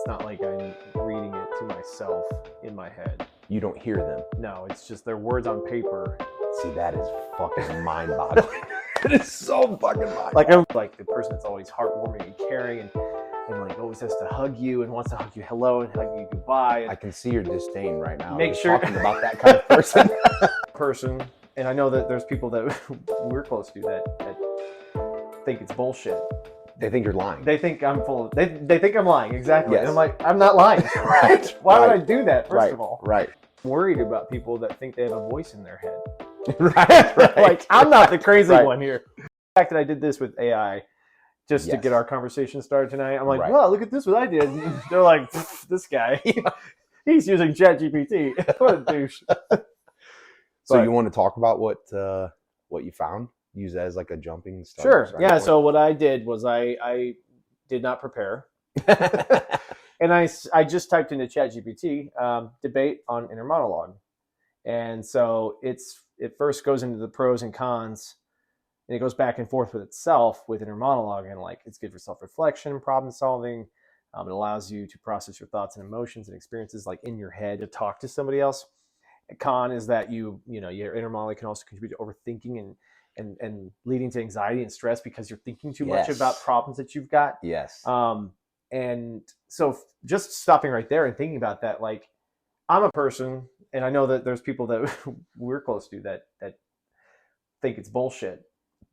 It's not like I'm reading it to myself in my head. You don't hear them. No, it's just their words on paper. See, that is fucking mind-boggling. It is so fucking mind-boggling. Like I'm like the person that's always heartwarming and caring and like always has to hug you and wants to hug you hello and hug you goodbye. I can see your disdain right now. Make just sure- talking about that kind of person. And I know that there's people that we're close to that think it's bullshit. They think you're lying. They think I'm full of, they think I'm lying, exactly. Yes. And I'm like, I'm not lying. Right. Why would I Right. do that, first Right. of all? Right. I'm worried about people that think they have a voice in their head. Right. Right. Like, I'm not the crazy Right. one here. The fact that I did this with AI just to Yes. get our conversation started tonight, I'm like, Right. wow, look at this, what I did. And they're like, this guy, he's using ChatGPT. What a douche. So But- you want to talk about what you found? Use that as like a jumping start. Sure. starting Yeah. point? So what I did was I did not prepare. And I just typed into ChatGPT debate on inner monologue. And so it first goes into the pros and cons, and it goes back and forth with itself with inner monologue, and like it's good for self-reflection, problem solving. It allows you to process your thoughts and emotions and experiences like in your head to talk to somebody else. A con is that your inner monologue can also contribute to overthinking and leading to anxiety and stress because you're thinking too much Yes. about problems that you've got. Yes. And so just stopping right there and thinking about that, like I'm a person, and I know that there's people that we're close to that think it's bullshit.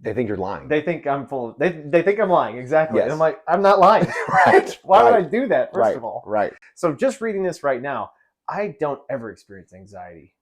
They think you're lying. They think I'm full of, they think I'm lying, exactly. Yes. And I'm like, I'm not lying. Right. Why would I Right. do that, first Right. of all? Right. So just reading this right now, I don't ever experience anxiety.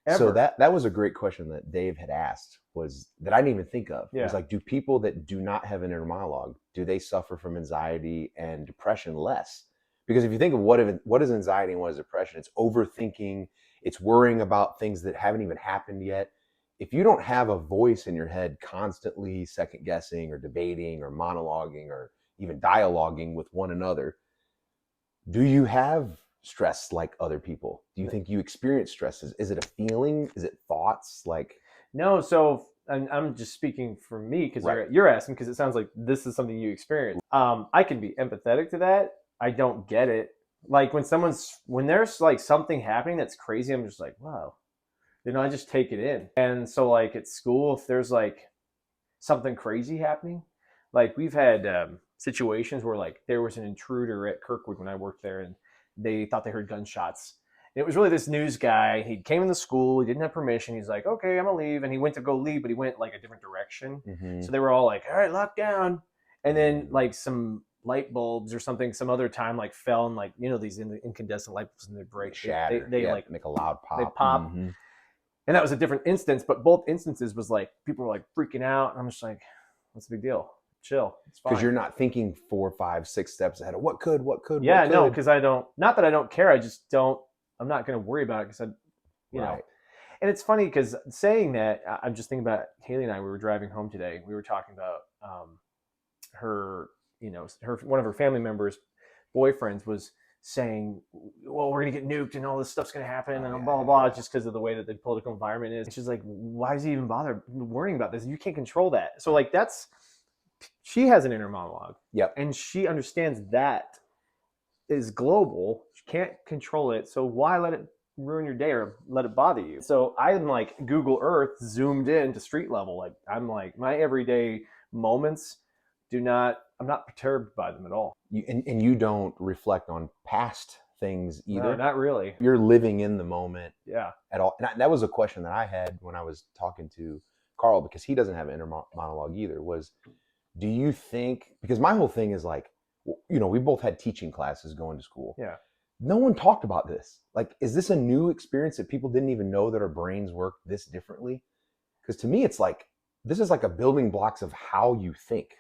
Ever. So that was a great question that Dave had asked, was that I didn't even think of. It was Yeah. like, do people that do not have an inner monologue, do they suffer from anxiety and depression less? Because if you think of what is anxiety and what is depression, it's overthinking, it's worrying about things that haven't even happened yet. If you don't have a voice in your head constantly second guessing or debating or monologuing or even dialoguing with one another, do you have stress like other people? Do you think you experience stress? Is it a feeling? Is it thoughts? Like, No, so and I'm just speaking for me because Right. you're asking because it sounds like this is something you experience. I can be empathetic to that. I don't get it. Like when there's like something happening that's crazy, I'm just like, wow. I just take it in. And so like at school, if there's like something crazy happening, like we've had situations where like there was an intruder at Kirkwood when I worked there, and they thought they heard gunshots. And it was really this news guy. He came in the school. He didn't have permission. He's like, okay, I'm gonna leave. And he went to go leave, but he went like a different direction. So they were all like, all right, lock down. And then like some light bulbs or something some other time like fell, and like these incandescent light bulbs, and they break. shatter. They yeah, like, make a loud pop. they pop. Mhm. and that was a different instance, but both instances was like people were like freaking out, and I'm just like, what's the big deal? Chill, it's fine. Because you're not thinking 4, 5, 6 steps ahead of what could. Yeah, what no, could. because I don't. Not that I don't care. I just don't. I'm not going to worry about it because you know. Right. And it's funny because saying that, I'm just thinking about Haley and I. We were driving home today. We were talking about her. One of her family members' boyfriends was saying, well, we're going to get nuked and all this stuff's going to happen and blah, blah, blah, just because of the way that the political environment is. And she's like, why does he even bother worrying about this? You can't control that. So like she has an inner monologue. Yep. And she understands that is global. She can't control it. So why let it ruin your day or let it bother you? So I'm like Google Earth zoomed in to street level. Like I'm like my everyday moments I'm not perturbed by them at all. And you don't reflect on past things either. No, not really. You're living in the moment Yeah. at all. And that was a question that I had when I was talking to Carl, because he doesn't have an inner monologue either, was, do you think, because my whole thing is like, we both had teaching classes going to school. Yeah. No one talked about this. Like, is this a new experience that people didn't even know that our brains work this differently? Because to me, it's like, this is like a building blocks of how you think.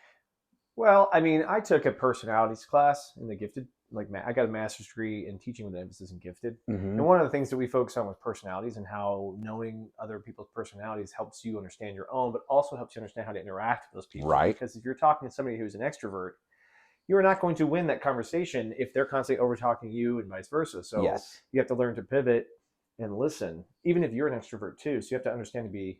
Well, I mean, I took a personalities class in the gifted, I got a master's degree in teaching with an emphasis in gifted. Mm-hmm. And one of the things that we focus on was personalities and how knowing other people's personalities helps you understand your own, but also helps you understand how to interact with those people. Right. Because if you're talking to somebody who's an extrovert, you're not going to win that conversation if they're constantly over talking you and vice versa. So Yes. you have to learn to pivot and listen, even if you're an extrovert too. So you have to understand to be,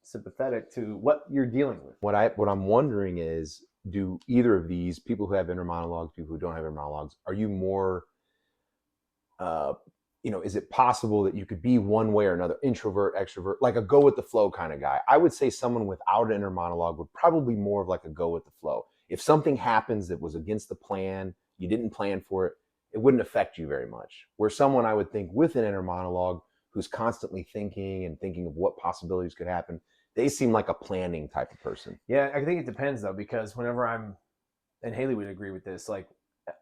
sympathetic to what you're dealing with. What I'm wondering is, do either of these, people who have inner monologues, people who don't have inner monologues, are you more, uh, is it possible that you could be one way or another, introvert, extrovert, like a go with the flow kind of guy? I would say someone without an inner monologue would probably be more of like a go with the flow. If something happens that was against the plan, you didn't plan for it, it wouldn't affect you very much. Where someone I would think with an inner monologue who's constantly thinking and thinking of what possibilities could happen, they seem like a planning type of person. Yeah, I think it depends though, because whenever and Haley would agree with this, like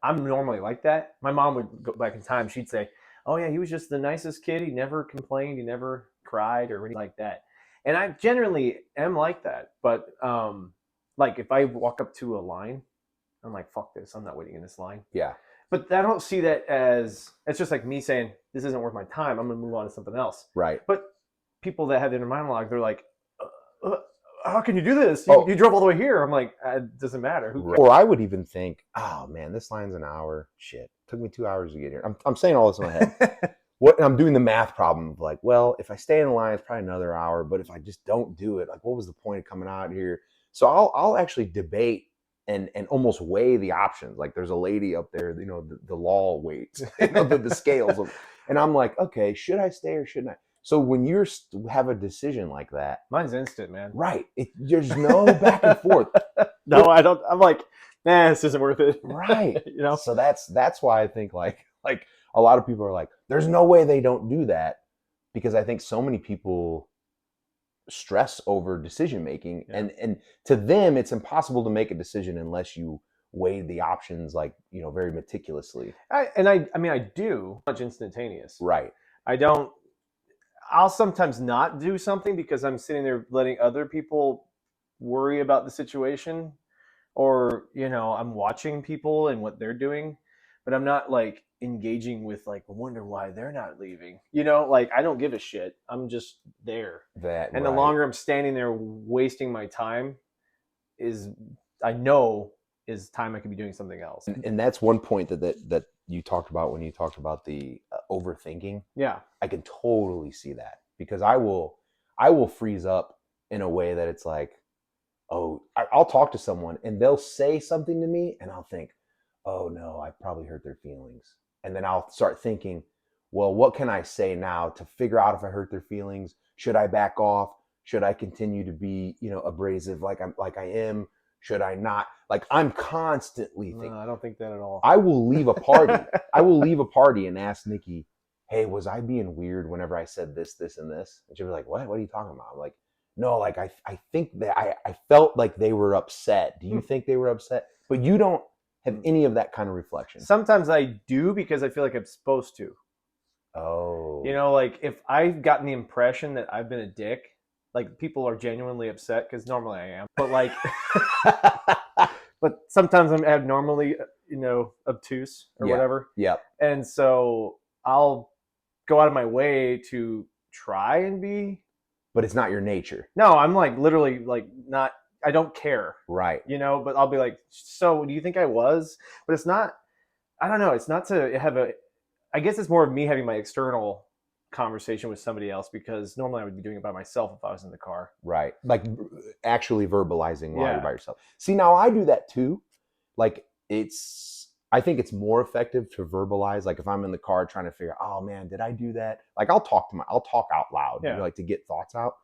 I'm normally like that. My mom would go back in time, she'd say, "Oh yeah, he was just the nicest kid. He never complained, he never cried or anything like that." And I generally am like that, but like if I walk up to a line, I'm like, "Fuck this! I'm not waiting in this line." Yeah. But I don't see that as it's just like me saying, "This isn't worth my time. I'm gonna move on to something else." Right. But people that have inner monologue, they're like, uh, "How can you do this? Oh. You drove all the way here." I'm like, "It doesn't matter." Who cares? Or I would even think, oh man, this line's an hour. Shit, took me 2 hours to get here. I'm saying all this in my head. And I'm doing the math problem of like, well, if I stay in the line, it's probably another hour. But if I just don't do it, like, what was the point of coming out here? So I'll actually debate and almost weigh the options. Like, there's a lady up there, the law weights, the scales, and I'm like, okay, should I stay or shouldn't I? So when you have a decision like that, Mine's instant, man. right? There's no back and forth. No, I don't. I'm like, nah, this isn't worth it. Right. You know. So that's why I think like a lot of people are like, there's no way they don't do that, because I think so many people stress over decision making, and to them it's impossible to make a decision unless you weigh the options like very meticulously. I mean I do much instantaneous. Right. I don't. I'll sometimes not do something because I'm sitting there letting other people worry about the situation, or I'm watching people and what they're doing, but I'm not like engaging with like, wonder why they're not leaving. Like I don't give a shit. I'm just there. And the longer I'm standing there wasting my time I know is time I could be doing something else. And that's one point that you talked about when you talked about the overthinking. Yeah. I can totally see that, because I will freeze up in a way that it's like, oh, I'll talk to someone and they'll say something to me and I'll think, oh no, I probably hurt their feelings. And then I'll start thinking, well, what can I say now to figure out if I hurt their feelings? Should I back off? Should I continue to be, abrasive like I am? Should I not? Like, I'm constantly thinking. No, I don't think that at all. I will leave a party. I will leave a party and ask Nikki, hey, was I being weird whenever I said this, this, and this? And she'll be like, what? What are you talking about? I'm like, no, like I think that I felt like they were upset. Do you think they were upset? But you don't have any of that kind of reflection. Sometimes I do, because I feel like I'm supposed to. Oh. Like if I've gotten the impression that I've been a dick, like people are genuinely upset, because normally I am. But like, but sometimes I'm abnormally, obtuse or whatever. Yeah. And so I'll go out of my way to try and be. But it's not your nature. No, I'm like literally like not. I don't care. Right. But I'll be like, so do you think I was? But it's not. I don't know. It's not to have I guess it's more of me having my external conversation with somebody else, because normally I would be doing it by myself if I was in the car. Right. Like actually verbalizing while you're by yourself. See, now I do that too. Like I think it's more effective to verbalize. Like if I'm in the car trying to figure out, oh man, did I do that? Like I'll talk out loud, like to get thoughts out.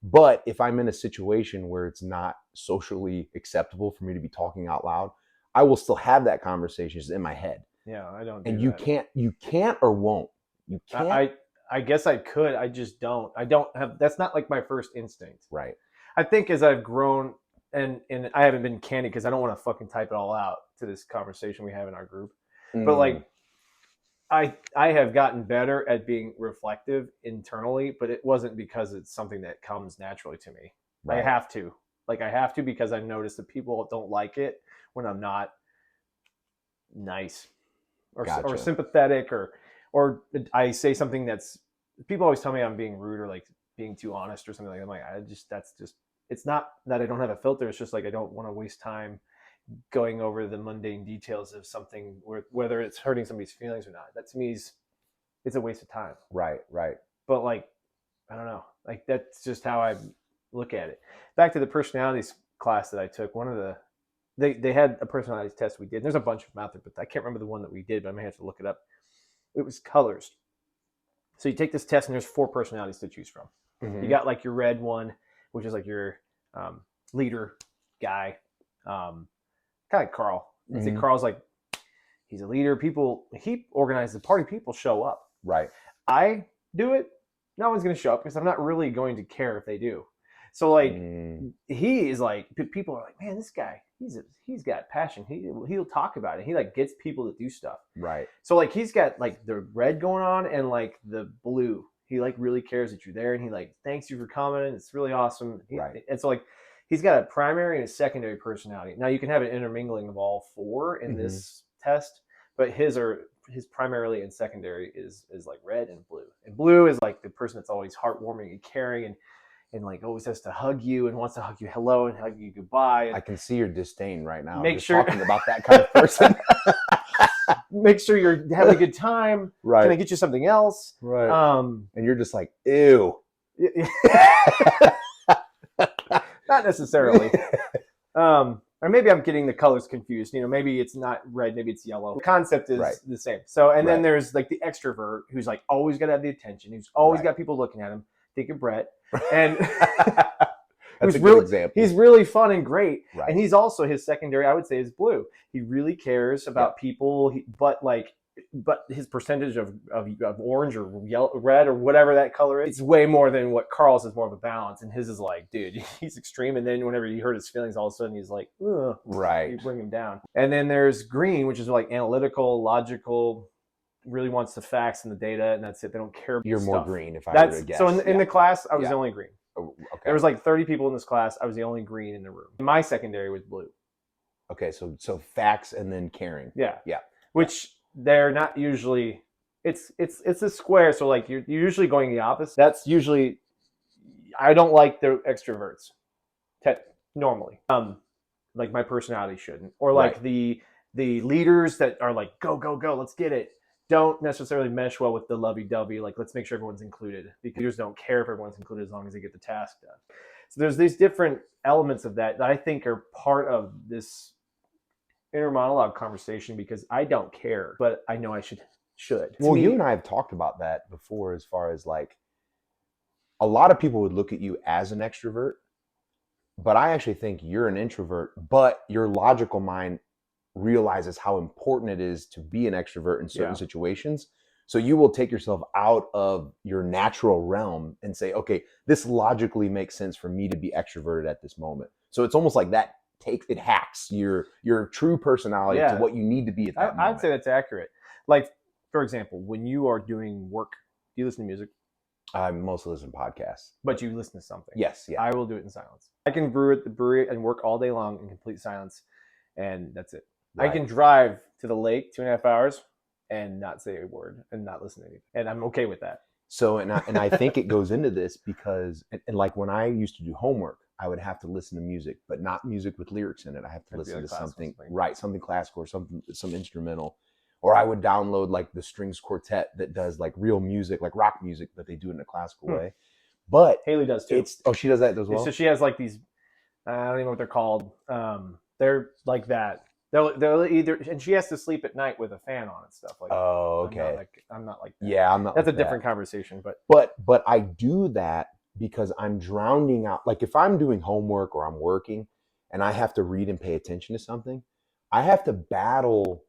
But if I'm in a situation where it's not socially acceptable for me to be talking out loud, I will still have that conversation just in my head. Yeah, I don't. And you can't or won't. You can't. I guess I could. I just don't. I don't have. That's not like my first instinct. Right. I think as I've grown, and I haven't been candid because I don't want to fucking type it all out to this conversation we have in our group. But like, I have gotten better at being reflective internally, but it wasn't because it's something that comes naturally to me. Right. I have to. Because I've noticed that people don't like it when I'm not nice or sympathetic or I say something that's, people always tell me I'm being rude or like being too honest or something like that. I'm like, it's not that I don't have a filter. It's just like, I don't want to waste time going over the mundane details of something, whether it's hurting somebody's feelings or not. That to me it's a waste of time. Right. But like, I don't know, like that's just how I look at it. Back to the personalities class that I took, one of the they had a personality test we did. There's a bunch of them out there, but I can't remember the one that we did, but I may have to look it up. It was colors. So you take this test and there's 4 personalities to choose from. Mhm. You got like your red one, which is like your leader guy, kind of like Carl. You see, Mhm. Carl's like, he's a leader. He organizes the party. People show up. Right. I do it. No one's going to show up because I'm not really going to care if they do. So like, he is like, people are like, man, this guy, he's got passion. He'll talk about it. He like gets people to do stuff. Right. So like, he's got like the red going on and like the blue. He like really cares that you're there, and he like thanks you for coming. It's really awesome. Right. And so like, he's got a primary and a secondary personality. Now you can have an intermingling of all 4 in this test, but his primarily and secondary is like red and blue. And blue is like the person that's always heartwarming and caring and like always has to hug you and wants to hug you hello and hug you goodbye. And I can see your disdain right now. Make just sure- talking about that kind of person. make sure you're having a good time. Right. Can I get you something else? Right. And you're just like, ew. not necessarily. Or maybe I'm getting the colors confused. You know, maybe it's not red, maybe it's yellow. The concept is Right. the same. So, and then Right. there's like the extrovert who's like always got to have the attention. Who's always Right. got people looking at him. Think of Brett. And That's who's a good really, example. he's really fun and great. Right. And he's also, his secondary, I would say, is blue. He really cares about people, but his percentage of orange or yellow, red or whatever that color is, it's way more than what Carl's is, more of a balance. And his is like, dude, he's extreme. And then whenever you hurt his feelings, all of a sudden he's like, ugh, Right. you bring him down. And then there's green, which is like analytical, logical, really wants the facts and the data, and that's it. They don't care about You're more stuff. green if I were to guess. So in the class, I was Yeah. the only green. Oh, okay. There was like 30 people in this class. I was the only green in the room. My secondary was blue. Okay, so facts and then caring. Yeah. Yeah. Which they're not usually. It's a square, so like you're usually going the opposite. That's usually. I don't like the extroverts. Normally, like my personality shouldn't, or like Right. the leaders that are like go, let's get it. Don't necessarily mesh well with the lovey-dovey. Like, let's make sure everyone's included, because leaders don't care if everyone's included as long as they get the task done. So there's these different elements of that I think are part of this inner monologue conversation, because I don't care, but I know I should. Well, you and I have talked about that before, as far as like, a lot of people would look at you as an extrovert, but I actually think you're an introvert, but your logical mind realizes how important it is to be an extrovert in certain situations. So you will take yourself out of your natural realm and say, okay, this logically makes sense for me to be extroverted at this moment. So it's almost like that it hacks your true personality to what you need to be at that moment. I'd say that's accurate. Like, for example, when you are doing work, do you listen to music? I mostly listen to podcasts. But you listen to something. Yes, yeah. I will do it in silence. I can brew at the brewery and work all day long in complete silence, and that's it. Right. I can drive to the lake 2.5 hours and not say a word and not listen to anything, and I'm okay with that. So, and I think it goes into this because, and like when I used to do homework, I would have to listen to music, but not music with lyrics in it. I have to listen to something classical or some instrumental. Or I would download like the strings quartet that does like real music, like rock music, but they do it in a classical way. But Haley does too. She does that as well. So she has like these, I don't even know what they're called. They're like that. They'll either, and she has to sleep at night with a fan on and stuff like that. Oh, okay. I'm not like that. Yeah, I'm not. That's like a different conversation, but I do that because I'm drowning out. Like if I'm doing homework or I'm working and I have to read and pay attention to something, I have to battle.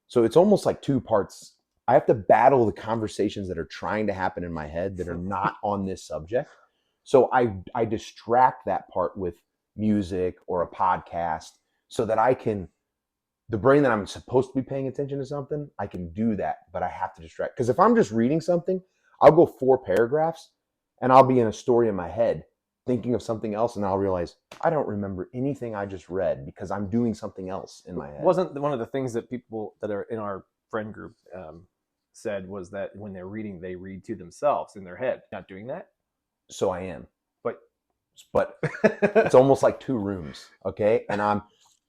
So it's almost like 2 parts. I have to battle the conversations that are trying to happen in my head that are not on this subject. So I distract that part with music or a podcast so that I can, the brain that I'm supposed to be paying attention to something, I can do that, but I have to distract. Because if I'm just reading something, I'll go 4 paragraphs and I'll be in a story in my head thinking of something else, and I'll realize I don't remember anything I just read because I'm doing something else in my head. Wasn't one of the things that people that are in our friend group said was that when they're reading, they read to themselves in their head. Not doing that? So I am. But it's almost like 2 rooms, okay? And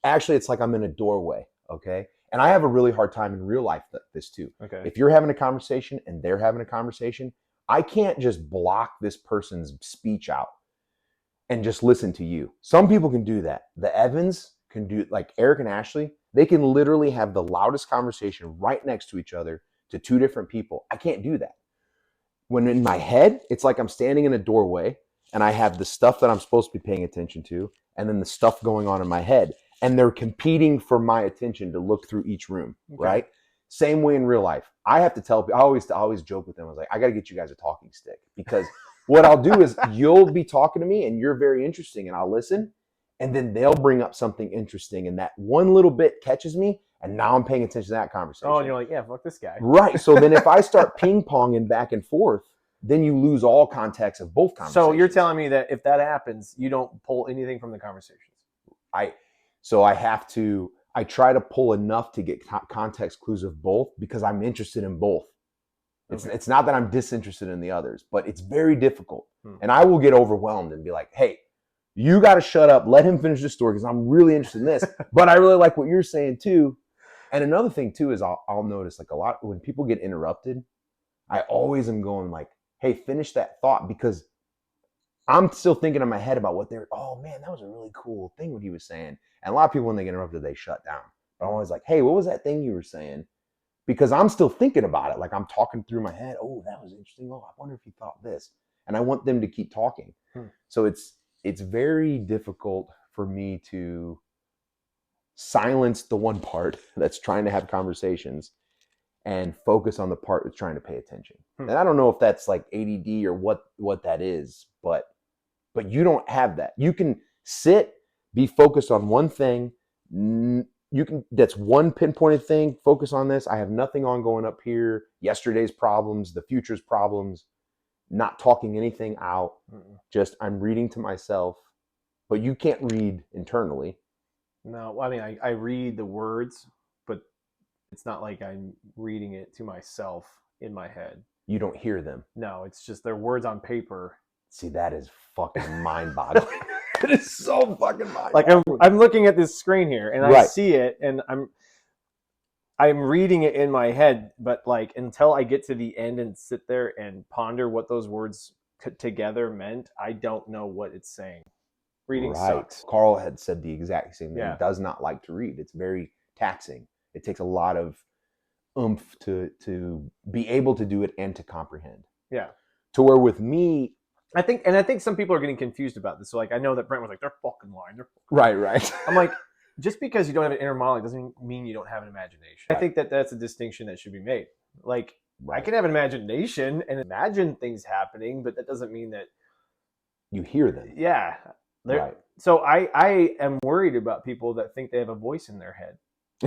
it's like I'm in a doorway, okay? And I have a really hard time in real life this too. Okay. If you're having a conversation and they're having a conversation, I can't just block this person's speech out and just listen to you. Some people can do that. The Evans can do, like Eric and Ashley, they can literally have the loudest conversation right next to each other to two different people. I can't do that. When in my head, it's like I'm standing in a doorway and I have the stuff that I'm supposed to be paying attention to, and then the stuff going on in my head, and they're competing for my attention to look through each room, right? Same way in real life. I have to tell people, I always joke with them. I was like, I got to get you guys a talking stick, because what I'll do is you'll be talking to me and you're very interesting and I'll listen, and then they'll bring up something interesting and that one little bit catches me, and now I'm paying attention to that conversation. Oh, and you're like, yeah, fuck this guy. Right. So then if I start ping-ponging back and forth, then you lose all context of both conversations. So you're telling me that if that happens, you don't pull anything from the conversations? I try to pull enough to get context clues of both, because I'm interested in both. It's not that I'm disinterested in the others, but it's very difficult. And I will get overwhelmed and be like, hey, you got to shut up. Let him finish the story, because I'm really interested in this. But I really like what you're saying too. And another thing too is I'll notice, like, a lot when people get interrupted, I always am going like, hey, finish that thought, because I'm still thinking in my head about what oh man, that was a really cool thing what he was saying. And a lot of people, when they get interrupted, they shut down. But I'm always like, hey, what was that thing you were saying? Because I'm still thinking about it. Like, I'm talking through my head. Oh, that was interesting. Oh, I wonder if he thought this. And I want them to keep talking. So it's very difficult for me to silence the one part that's trying to have conversations and focus on the part that's trying to pay attention. And I don't know if that's like ADD or what that is, but you don't have that. You can sit, be focused on one thing. That's one pinpointed thing. Focus on this. I have nothing ongoing up here. Yesterday's problems, the future's problems, not talking anything out. Just I'm reading to myself, but you can't read internally. No, I mean, I read the words, but it's not like I'm reading it to myself in my head. You don't hear them. No, it's just they're words on paper. See, that is fucking mind-boggling. It is so fucking mind-boggling. Like I'm looking at this screen here, and I see it, and I'm reading it in my head, but like until I get to the end and sit there and ponder what those words together meant, I don't know what it's saying. Reading sucks. Carl had said the exact same thing. Yeah. He does not like to read. It's very taxing. It takes a lot of oomph to be able to do it and to comprehend. Yeah. To where with me, I think some people are getting confused about this. So like, I know that Brent was like, they're fucking lying. Right. I'm like, just because you don't have an inner monologue doesn't mean you don't have an imagination. I think that's a distinction that should be made. Like, I can have an imagination and imagine things happening, but that doesn't mean that you hear them. Yeah. Right. So I am worried about people that think they have a voice in their head.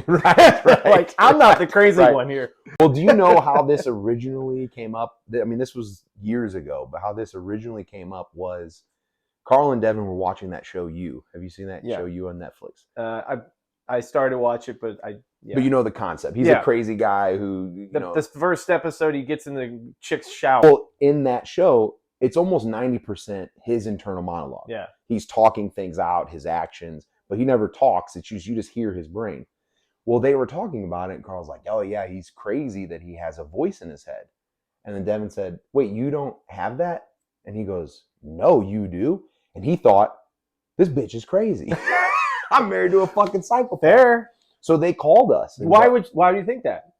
Right. Like, I'm not the crazy one here. Well, do you know how this originally came up? I mean, this was years ago, but how this originally came up was Carl and Devin were watching that show You. Have you seen that show You on Netflix? I started to watch it, but But you know the concept. He's a crazy guy who, the first episode, he gets in the chick's shower. Well, in that show, it's almost 90% his internal monologue. Yeah. He's talking things out, his actions, but he never talks. It's just, you just hear his brain. Well, they were talking about it, and Carl's like, oh yeah, he's crazy that he has a voice in his head. And then Devin said, wait, you don't have that? And he goes, no, you do. And he thought, this bitch is crazy. I'm married to a fucking psychopath. There. So they called us. Why do you think that?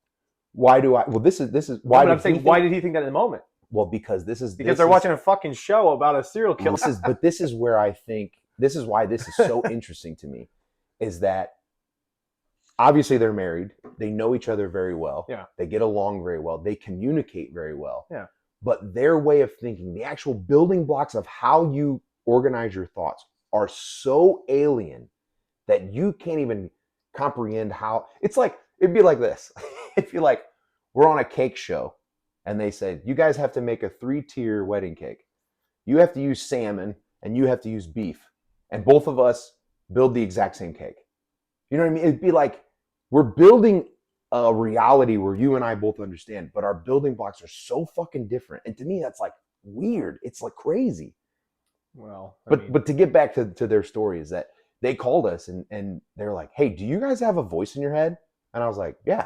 Why do I? Well, this is why. I'm saying, why did he think that in the moment? Well, because they're watching a fucking show about a serial killer. This is where I think this is why this is so interesting to me, is that obviously they're married. They know each other very well. Yeah. They get along very well. They communicate very well. Yeah. But their way of thinking, the actual building blocks of how you organize your thoughts, are so alien that you can't even comprehend how. It's like, it'd be like this. It'd be like, we're on a cake show and they said, you guys have to make a 3-tier wedding cake. You have to use salmon and you have to use beef. And both of us build the exact same cake. You know what I mean? It'd be like, we're building a reality where you and I both understand, but our building blocks are so fucking different. And to me, that's like weird. It's like crazy. Well, but to get back to their story, is that they called us and they're like, hey, do you guys have a voice in your head? And I was like, yeah.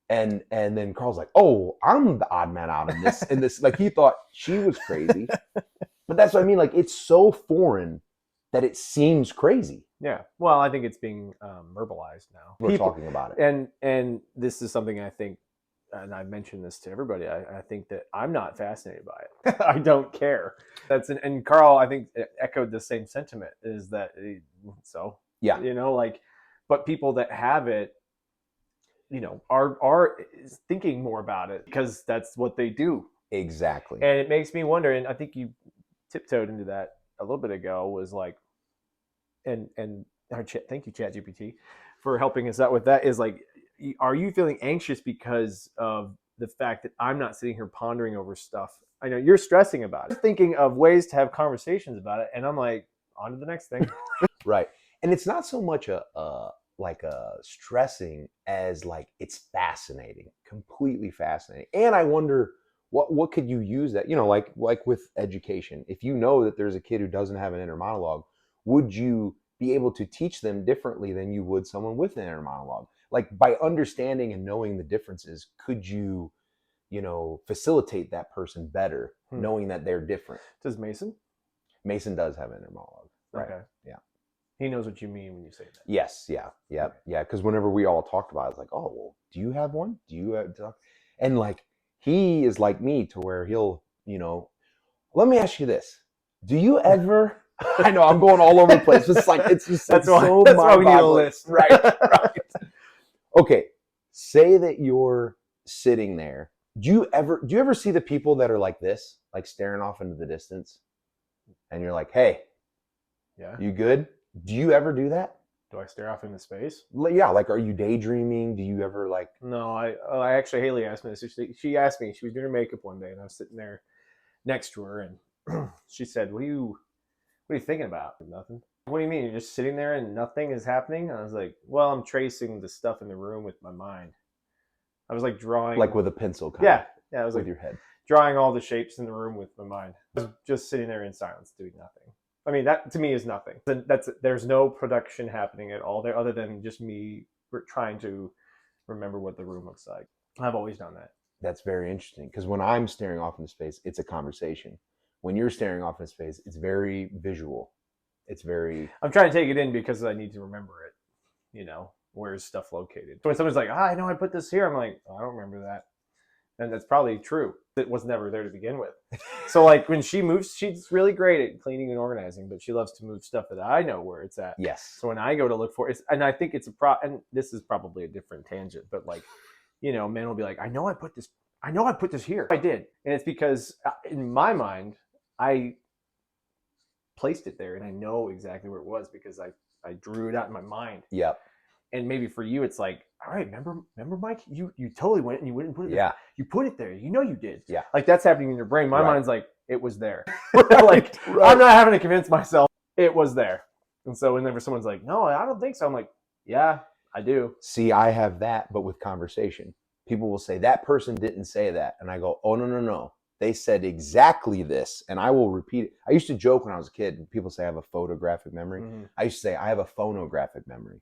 And then Carl's like, oh, I'm the odd man out in this. Like, he thought she was crazy. But that's what I mean. Like, it's so foreign that it seems crazy. Yeah. Well, I think it's being verbalized now. We're talking about it. And this is something I think, and I've mentioned this to everybody. I think that I'm not fascinated by it. I don't care. And Carl, I think, echoed the same sentiment. Is that so? Yeah. Like, but people that have it, are thinking more about it because that's what they do. Exactly. And it makes me wonder. And I think you tiptoed into that a little bit ago. Was like, and thank you, ChatGPT, for helping us out with that. Is like, are you feeling anxious because of the fact that I'm not sitting here pondering over stuff? I know you're stressing about it, thinking of ways to have conversations about it, and I'm like, on to the next thing. Right. And it's not so much a stressing as like it's fascinating, completely fascinating. And I wonder what could you use that, like with education. If you know that there's a kid who doesn't have an inner monologue, would you be able to teach them differently than you would someone with an inner monologue? Like by understanding and knowing the differences, could you, facilitate that person better, knowing that they're different? Does Mason? Mason does have an inner monologue. Right. Okay. Yeah. He knows what you mean when you say that. Yes. Yeah. Yeah. Yeah. Because whenever we all talked about it, it's like, oh, well, do you have one? Do you have? And like, he is like me to where he'll, let me ask you this. Do you ever, I know I'm going all over the place. It's like, it's just that's so why we need a list. Right. Right. Okay. Say that you're sitting there. Do you ever see the people that are like this, like staring off into the distance? And you're like, hey, yeah, you good? Do you ever do that? Do I stare off into space? Yeah, like, are you daydreaming? Do you ever like? No, I actually, Haley asked me this. She asked me. She was doing her makeup one day, and I was sitting there next to her, and she said, "What are you thinking about?" Nothing. What do you mean? You're just sitting there and nothing is happening? And I was like, "Well, I'm tracing the stuff in the room with my mind." I was like drawing, like with a pencil, yeah. I was with like your head, drawing all the shapes in the room with my mind. I was just sitting there in silence, doing nothing. I mean, that to me is nothing. There's no production happening at all there, other than just me trying to remember what the room looks like. I've always done that. That's very interesting, because when I'm staring off into space, it's a conversation. When you're staring off into space, it's very visual. It's very. I'm trying to take it in because I need to remember it. Where's stuff located? So when someone's like, I know I put this here, I'm like, oh, I don't remember that. And that's probably true. It was never there to begin with. So like when she moves, she's really great at cleaning and organizing, but she loves to move stuff that I know where it's at. Yes. So when I go to look for it, and I think it's and this is probably a different tangent, but like, men will be like, I know I put this here. I did. And it's because in my mind, I placed it there and I know exactly where it was because I drew it out in my mind. Yep. And maybe for you, it's like, all right, remember, Mike, you totally went and you wouldn't put it there. Yeah. You put it there. You did. Yeah. Like that's happening in your brain. My Right. mind's like, it was there. Like, I'm not having to convince myself it was there. And so whenever someone's like, no, I don't think so. I'm like, yeah, I do. See, I have that, but with conversation. People will say, that person didn't say that. And I go, oh, no. They said exactly this. And I will repeat it. I used to joke when I was a kid. People say I have a photographic memory. Mm-hmm. I used to say I have a phonographic memory.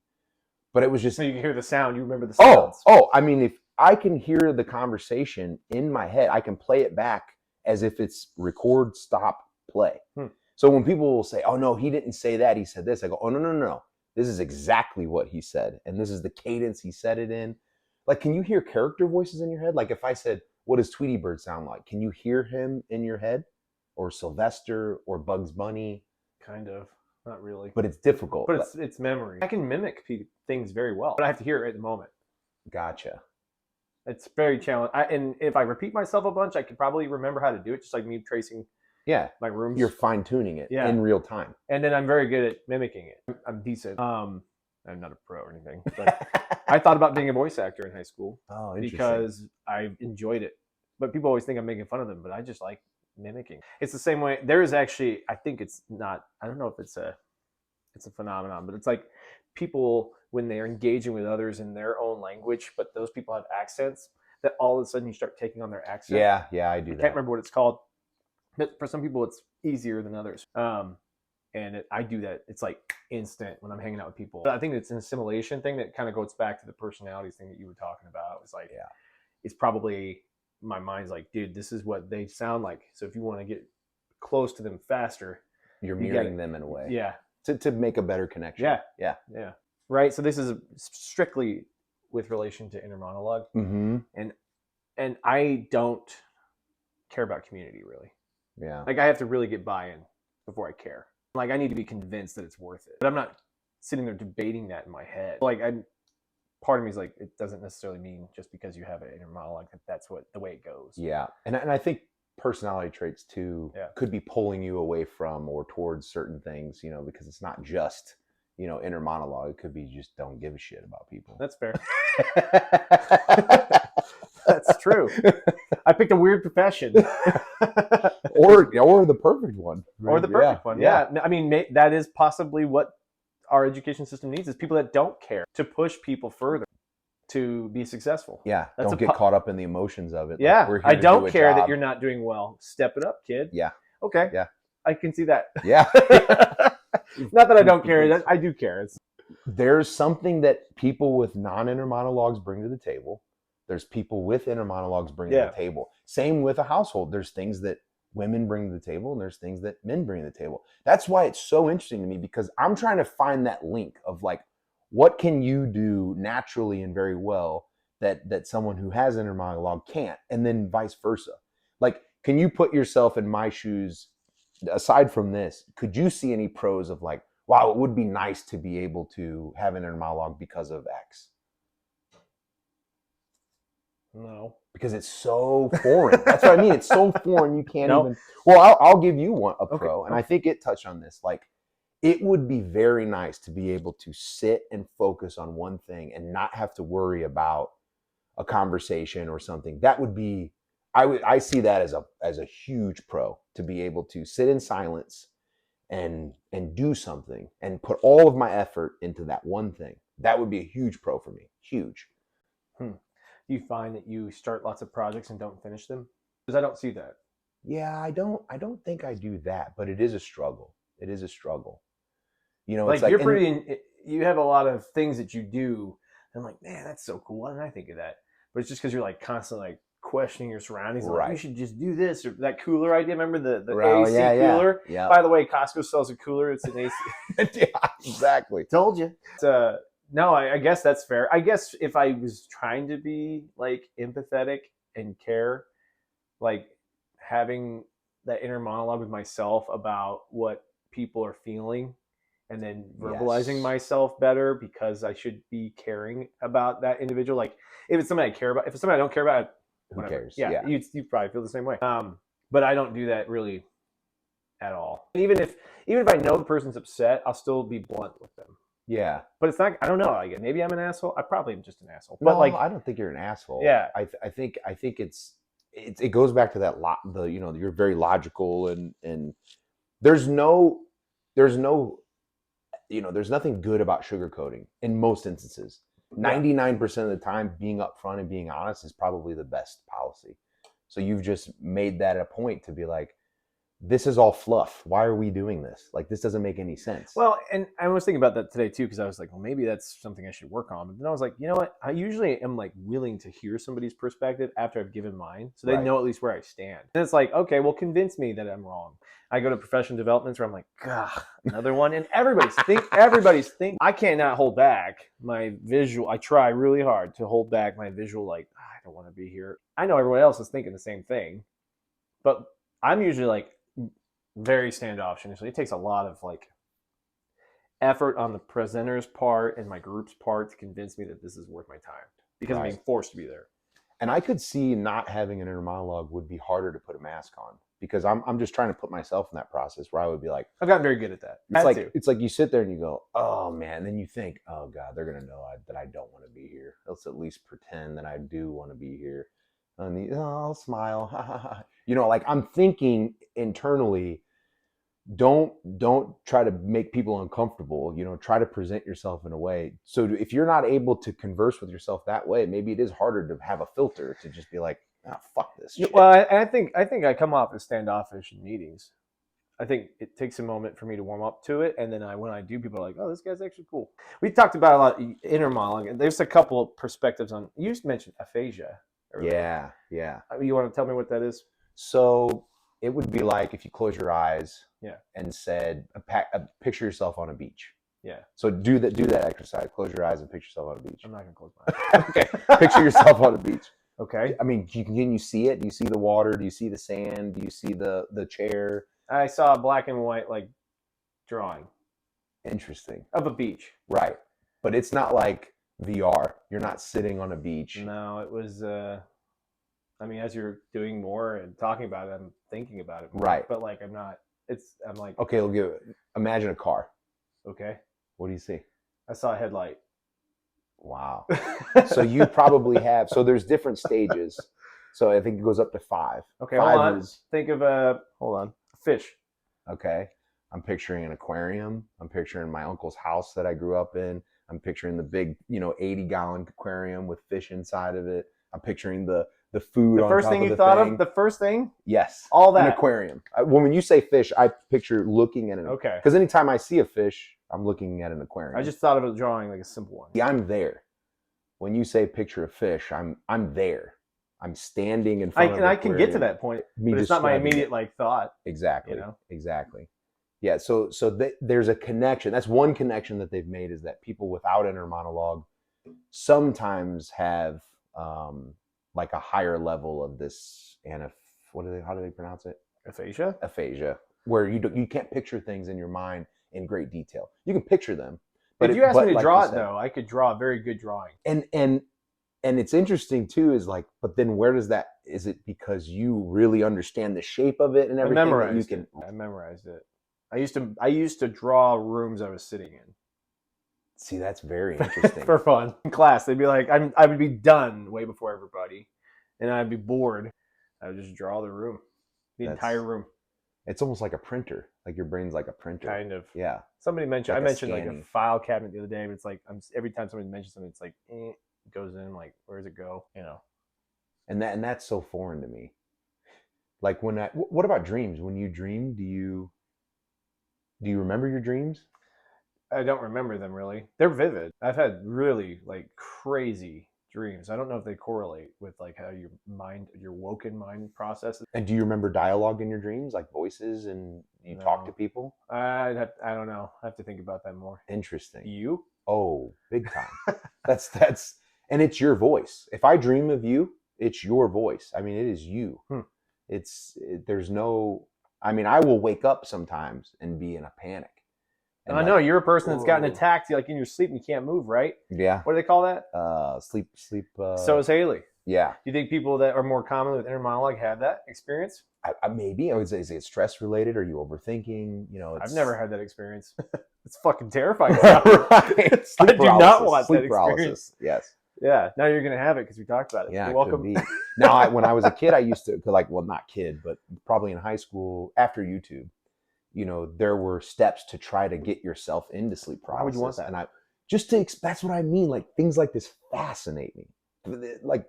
But it was just... So you can hear the sound. You remember the sounds. Oh, I mean, if I can hear the conversation in my head, I can play it back as if it's record, stop, play. So when people will say, oh, no, he didn't say that, he said this. I go, oh, no. This is exactly what he said. And this is the cadence he said it in. Like, can you hear character voices in your head? Like if I said, what does Tweety Bird sound like? Can you hear him in your head? Or Sylvester or Bugs Bunny? Kind of. Not really. But it's difficult. But it's memory. I can mimic things very well, but I have to hear it at the moment. Gotcha. It's very challenging. And if I repeat myself a bunch, I could probably remember how to do it, just like me tracing my rooms. You're fine-tuning it in real time. And then I'm very good at mimicking it. I'm decent. I'm not a pro or anything. But I thought about being a voice actor in high school. Oh, interesting. Because I enjoyed it. But people always think I'm making fun of them, but I just like mimicking. It's the same way. There is actually, I think it's not, I don't know if it's a phenomenon, but it's like people, when they're engaging with others in their own language, but those people have accents, that all of a sudden you start taking on their accent. Yeah, I do that. I can't remember what it's called, but for some people it's easier than others. I do that. It's like instant when I'm hanging out with people. But I think it's an assimilation thing that kind of goes back to the personalities thing that you were talking about. It's like, it's probably, my mind's like, dude, this is what they sound like. So if you want to get close to them faster, you're mirroring them in a way. Yeah. to make a better connection. Yeah. Right. So this is strictly with relation to inner monologue, and I don't care about community really. Yeah. Like I have to really get buy-in before I care. Like I need to be convinced that it's worth it. But I'm not sitting there debating that in my head. Like part of me is like, it doesn't necessarily mean just because you have an inner monologue that that's the way it goes. Yeah. And I think personality traits too could be pulling you away from or towards certain things, because it's not just, inner monologue. It could be just don't give a shit about people. That's fair. That's true. I picked a weird profession. or the perfect one. Or the perfect one. Yeah. I mean, that is possibly what our education system needs, is people that don't care, to push people further to be successful. Yeah. Don't get caught up in the emotions of it. Yeah. Like, I don't care that you're not doing well. Step it up, kid. Yeah. Okay. Yeah. I can see that. Yeah. Not that I don't care. I do care. There's something that people with non-inner monologues bring to the table. There's people with inner monologues bring to the table. Same with a household. There's things that women bring to the table, and there's things that men bring to the table. That's why it's so interesting to me, because I'm trying to find that link of like, what can you do naturally and very well that someone who has inner monologue can't, and then vice versa. Like, can you put yourself in my shoes? Aside from this, could you see any pros of like, wow, it would be nice to be able to have an inner monologue because of X? No. Because it's so foreign. That's what I mean. It's so foreign. You can't even. Well, I'll give you a pro, and I think it touched on this. Like, it would be very nice to be able to sit and focus on one thing and not have to worry about a conversation or something. That would be. I see that as a huge pro, to be able to sit in silence and do something and put all of my effort into that one thing. That would be a huge pro for me. Huge. Do you find that you start lots of projects and don't finish them? Because I don't see that. Yeah, I don't think I do that, but it is a struggle. It is a struggle. Like, it's like you have a lot of things that you do. And I'm like, man, that's so cool. Why didn't I think of that? But it's just because you're like constantly like questioning your surroundings. Right. Like, you should just do this, or that cooler idea. Remember the AC cooler? Yeah. By the way, Costco sells a cooler. It's an AC. Yeah, exactly. Told you. No, I guess that's fair. I guess if I was trying to be like empathetic and care, like having that inner monologue with myself about what people are feeling, and then verbalizing myself better, because I should be caring about that individual. Like, if it's somebody I care about, if it's somebody I don't care about, whatever. Who cares? Yeah. You probably feel the same way. But I don't do that really at all. Even if I know the person's upset, I'll still be blunt with them. Yeah. But it's not, I don't know. Like, maybe I'm an asshole. I probably am just an asshole. But like, I don't think you're an asshole. Yeah. I think it goes back to that you're very logical, and there's nothing good about sugarcoating in most instances. 99% of the time, being upfront and being honest is probably the best policy. So you've just made that a point to be like, this is all fluff. Why are we doing this? Like, this doesn't make any sense. Well, and I was thinking about that today too, because I was like, well, maybe that's something I should work on. But then I was like, you know what? I usually am like willing to hear somebody's perspective after I've given mine, so they know at least where I stand. And it's like, okay, well, convince me that I'm wrong. I go to professional developments where I'm like, God, another one. And everybody's thinking. I cannot hold back my visual. I try really hard to hold back my visual, like, I don't want to be here. I know everyone else is thinking the same thing, but I'm usually like very standoffish initially. It takes a lot of like effort on the presenter's part and my group's part to convince me that this is worth my time, because I'm being forced to be there. And I could see not having an inner monologue would be harder to put a mask on, because I'm just trying to put myself in that process where I would be like, I've gotten very good at that. It's like you sit there and you go, oh man, and then you think, oh God, they're gonna know that I don't want to be here. Let's at least pretend that I do want to be here. And I'll smile. Like, I'm thinking internally, don't try to make people uncomfortable. Try to present yourself in a way. So if you're not able to converse with yourself that way, maybe it is harder to have a filter to just be like, fuck this shit. Well, I think I come off as standoffish in meetings. I think it takes a moment for me to warm up to it, and then when I do, people are like, oh, this guy's actually cool. We talked about a lot of inner monologue, and there's a couple of perspectives on. You just mentioned aphasia earlier. Yeah. You want to tell me what that is? So it would be like if you close your eyes Yeah. and said, picture yourself on a beach. Yeah. So do that exercise. Close your eyes and picture yourself on a beach. I'm not gonna close my eyes. Okay. Picture yourself on a beach. Okay. I mean, can you see it? Do you see the water? Do you see the sand? Do you see the chair? I saw a black and white like drawing Interesting. of a beach. Right. But it's not like VR. You're not sitting on a beach. No, it was. I mean, as you're doing more and talking about it, I'm thinking about it more. Right. But like, I'm not. I'm like, Okay, imagine a car. okay. What do you see? I saw a headlight. Wow. So you probably have. So there's different stages. So I think it goes up to 5. Okay, 5 hold on. is Think of a fish. okay. I'm picturing an aquarium. I'm picturing my uncle's house that I grew up in. I'm picturing the big, 80-gallon aquarium with fish inside of it. I'm picturing the food. The on first top thing of you the thought thing. of, the first thing, Yes, all that. an aquarium. When you say fish, I picture looking at an. Okay. Because anytime I see a fish, I'm looking at an aquarium. I just thought of a drawing like a simple one. Yeah, I'm there. When you say picture a fish, I'm there. I'm standing in front of. And I can get to that point, but it's not my immediate like thought. Exactly. You know? Exactly. Yeah. So there's a connection. That's one connection that they've made, is that people without inner monologue sometimes have like a higher level of this how do they pronounce it? Aphasia. Aphasia, where you can't picture things in your mind in great detail. You can picture them. But if you asked me to draw it, though, I could draw a very good drawing. And it's interesting too, is like, but then where does that? Is it because you really understand the shape of it and everything? I memorized it. I used to draw rooms I was sitting in. See, that's very interesting. For fun. In class, they'd be like, I would be done way before everybody, and I'd be bored. I would just draw the room, entire room. It's almost like a printer. Like your brain's like a printer. Kind of. Yeah. Somebody mentioned. Like I mentioned scanning. like a file cabinet the other day. But it's like every time somebody mentions something, it's like it goes in. Like, where does it go? You know. And that's so foreign to me. Like what about dreams? When you dream, do you remember your dreams? I don't remember them really. They're vivid. I've had really like crazy dreams. I don't know if they correlate with like how your woken mind processes. And do you remember dialogue in your dreams, like voices, and you talk to people? I don't know. I have to think about that more. Interesting. You? Oh, big time. that's and it's your voice. If I dream of you, it's your voice. I mean, it is you. There's no. I mean, I will wake up sometimes and be in a panic. I know you're a person that's gotten attacked like in your sleep and you can't move, right? Yeah. What do they call that? Sleep. So is Haley. Yeah. Do you think people that are more common with inner monologue have that experience? Maybe. I would say, is it stress related? Are you overthinking? I've never had that experience. It's fucking terrifying. Right. I do not want that experience. Yes. Yeah. Now you're gonna have it because we talked about it. Yeah. You're welcome. Could be. Now, when I was a kid, I used to not kid, but probably in high school after YouTube. There were steps to try to get yourself into sleep paralysis. Why would you want that? And that's what I mean. Like things like this fascinate me. Like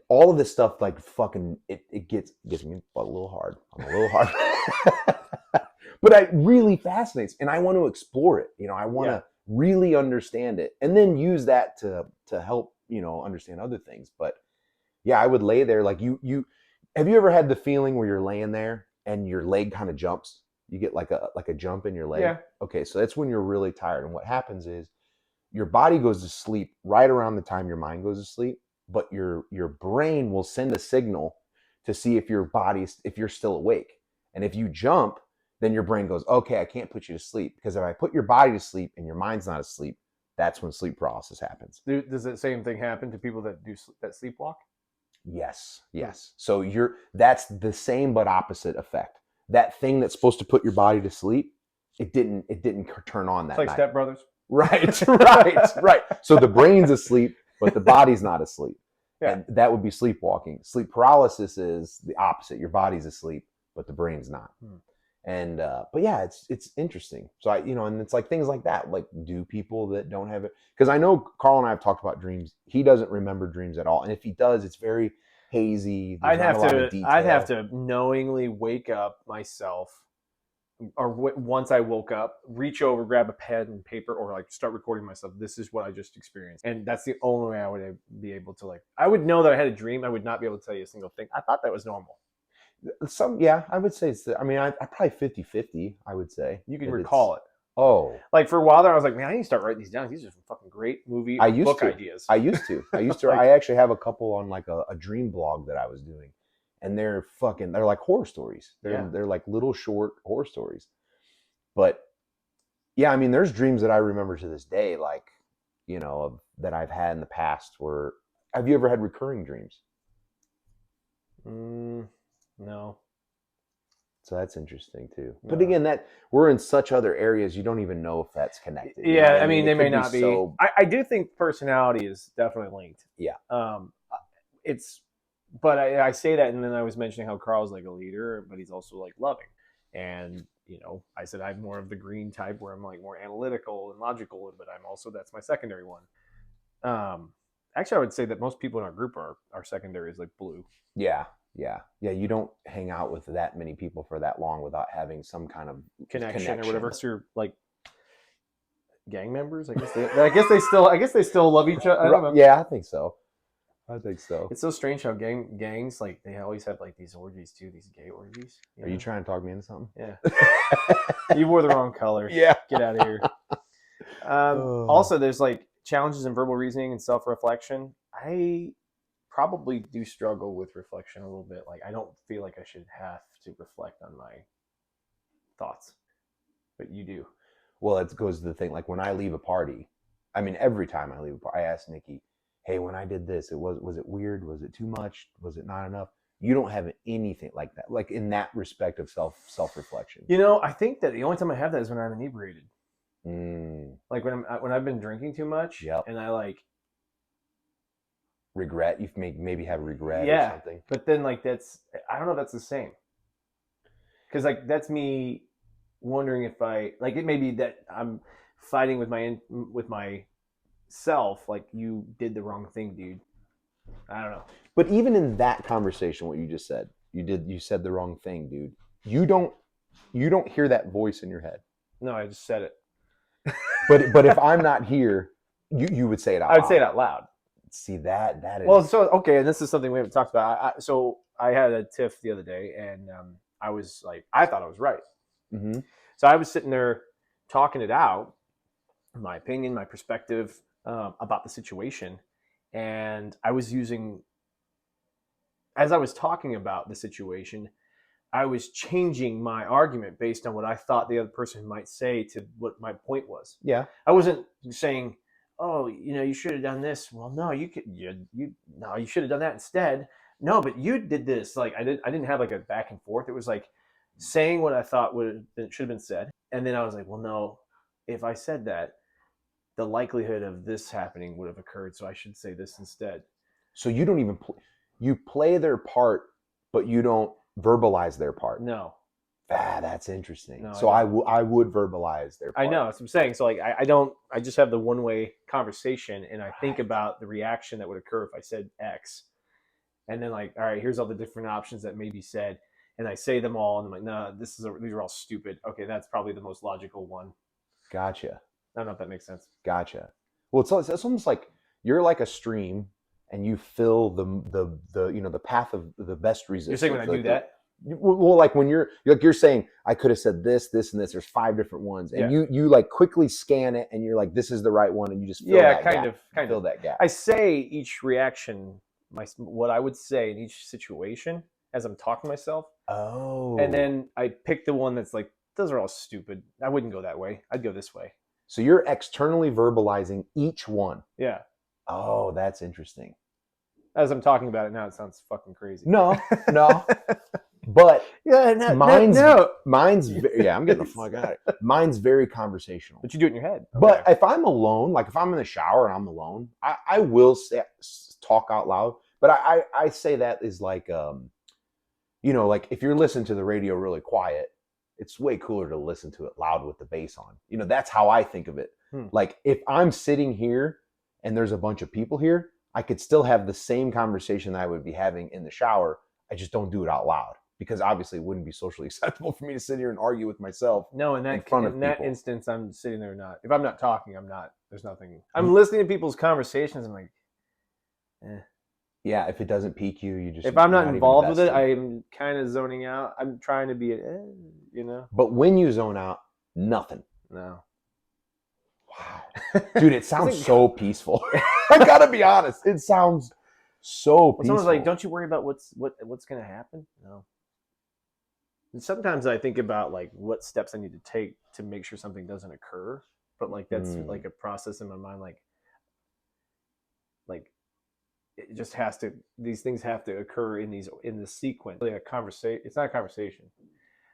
all of this stuff, like fucking, it gets me a little hard. I'm a little hard, but it really fascinates, and I want to explore it. I want to really understand it, and then use that to help understand other things. But yeah, I would lay there like you. Have you ever had the feeling where you're laying there and your leg kind of jumps? You get like a jump in your leg. Yeah. Okay, so that's when you're really tired. And what happens is your body goes to sleep right around the time your mind goes to sleep, but your brain will send a signal to see if you're still awake. And if you jump, then your brain goes, okay, I can't put you to sleep, because if I put your body to sleep and your mind's not asleep, that's when sleep paralysis happens. Does that same thing happen to people that do that sleepwalk? Yes. So that's the same but opposite effect. That thing that's supposed to put your body to sleep, it didn't turn on that night. It's like night. Step Brothers. Right. So the brain's asleep, but the body's not asleep. Yeah. And that would be sleepwalking. Sleep paralysis is the opposite. Your body's asleep, but the brain's not. And but yeah, it's interesting. So and it's like things like that. Like, do people that don't have it? Because I know Carl and I have talked about dreams. He doesn't remember dreams at all, and if he does, it's very hazy. I'd have to knowingly wake up myself, or once I woke up, reach over, grab a pen and paper, or like start recording myself. This is what I just experienced, and that's the only way I would be able to I would know that I had a dream. I would not be able to tell you a single thing. I thought that was normal. Yeah, I would say I mean, I probably 50-50, I would say. You can that recall it. Oh, Like for a while there, I was like, man, I need to start writing these down. These are some fucking great movie I or used book to. ideas. I used to. Like, I actually have a couple on like a dream blog that I was doing, and they're like horror stories. Yeah. They're like little short horror stories. But yeah, I mean, there's dreams that I remember to this day, like, that I've had in the past. Where have you ever had recurring dreams? No. So that's interesting too. No. But again, that we're in such other areas, you don't even know if that's connected. You know Yeah, what I mean, It they could may not be. So, I do think personality is definitely linked. yeah. But I say that, and then I was mentioning how Carl's like a leader, but he's also like loving. And I said I'm more of the green type, where I'm like more analytical and logical, but I'm also that's my secondary one. Actually, I would say that most people in our group are secondary is like blue. Yeah. You don't hang out with that many people for that long without having some kind of connection. Or whatever. So you're like gang members. I guess they still love each other. I don't know. Yeah, I think so. It's so strange how gangs like they always have like these orgies too, these gay orgies. Are you trying to talk me into something? Yeah. You wore the wrong color. Yeah. Get out of here. Also, there's like challenges in verbal reasoning and self-reflection. I probably do struggle with reflection a little bit. Like I don't feel like I should have to reflect on my thoughts, but you do. Well, it goes to the thing. Like when I leave a party, I mean, every time I leave a party, I ask Nikki, "Hey, when I did this, was it weird? Was it too much? Was it not enough?" You don't have anything like that. Like in that respect of self-reflection. I think that the only time I have that is when I'm inebriated. Like when I've been drinking too much, and I like regret. You maybe have regret or something. But then like I don't know if that's the same. Because like that's me wondering if it may be that I'm fighting with my self, like you did the wrong thing, dude. I don't know. But even in that conversation, what you just said, you said the wrong thing, dude. You don't hear that voice in your head. No, I just said it. But if I'm not here, you would say it out loud. I would say it out loud. See, that is... Well, so okay, and this is something we haven't talked about. So I had a tiff the other day, and I was like, I thought I was right. Mm-hmm. So I was sitting there talking it out, my opinion, my perspective about the situation, and I was as I was talking about the situation, I was changing my argument based on what I thought the other person might say to what my point was. Yeah. I wasn't saying, "Oh, you should have done this." Well, no, you should have done that instead. No, but you did this. Like I didn't have like a back and forth. It was like saying what I thought should have been said. And then I was like, well, no, if I said that, the likelihood of this happening would have occurred. So I should say this instead. So you don't even you play their part, but you don't verbalize their part. No. That's interesting. No, so I would verbalize their part. I know. That's what I'm saying. So like I just have the one-way conversation, and I think about the reaction that would occur if I said X. And then like, all right, here's all the different options that may be said. And I say them all, and I'm like, no, these are all stupid. Okay, that's probably the most logical one. Gotcha. I don't know if that makes sense. Gotcha. Well, it's almost like you're like a stream, and you fill the path of the best resistance. You're saying when I do that? Well, like when you're saying, I could have said this, this, and this. There's 5 different ones, and you like quickly scan it, and you're like, this is the right one, and you just fill that gap. Fill that gap. I say each reaction, what I would say in each situation as I'm talking to myself. Oh. And then I pick the one that's like, those are all stupid. I wouldn't go that way. I'd go this way. So you're externally verbalizing each one. Yeah. Oh, that's interesting. As I'm talking about it now, it sounds fucking crazy. No. But yeah, mine's yeah, I'm getting the fuck out of it. Mine's very conversational. But you do it in your head. Okay. But if I'm alone, like if I'm in the shower and I'm alone, I will talk out loud. But I say that is like, like if you're listening to the radio really quiet, it's way cooler to listen to it loud with the bass on. That's how I think of it. Like if I'm sitting here and there's a bunch of people here, I could still have the same conversation that I would be having in the shower. I just don't do it out loud because obviously it wouldn't be socially acceptable for me to sit here and argue with myself. No, in that instance, I'm sitting there not. If I'm not talking, I'm not. There's nothing. I'm listening to people's conversations. I'm like, Yeah, if it doesn't pique you, you just If I'm you're not even involved with it, invested. I'm kind of zoning out. I'm trying to be, you know, But when you zone out, nothing. no. Wow, dude, it sounds It's so peaceful. I gotta be honest, it sounds so when someone's like, peaceful. "Don't you worry about what's going to happen?" No. And sometimes I think about like what steps I need to take to make sure something doesn't occur. But like that's Mm. like a process in my mind. Like it just has to. These things have to occur in the sequence. Like a conversation. It's not a conversation.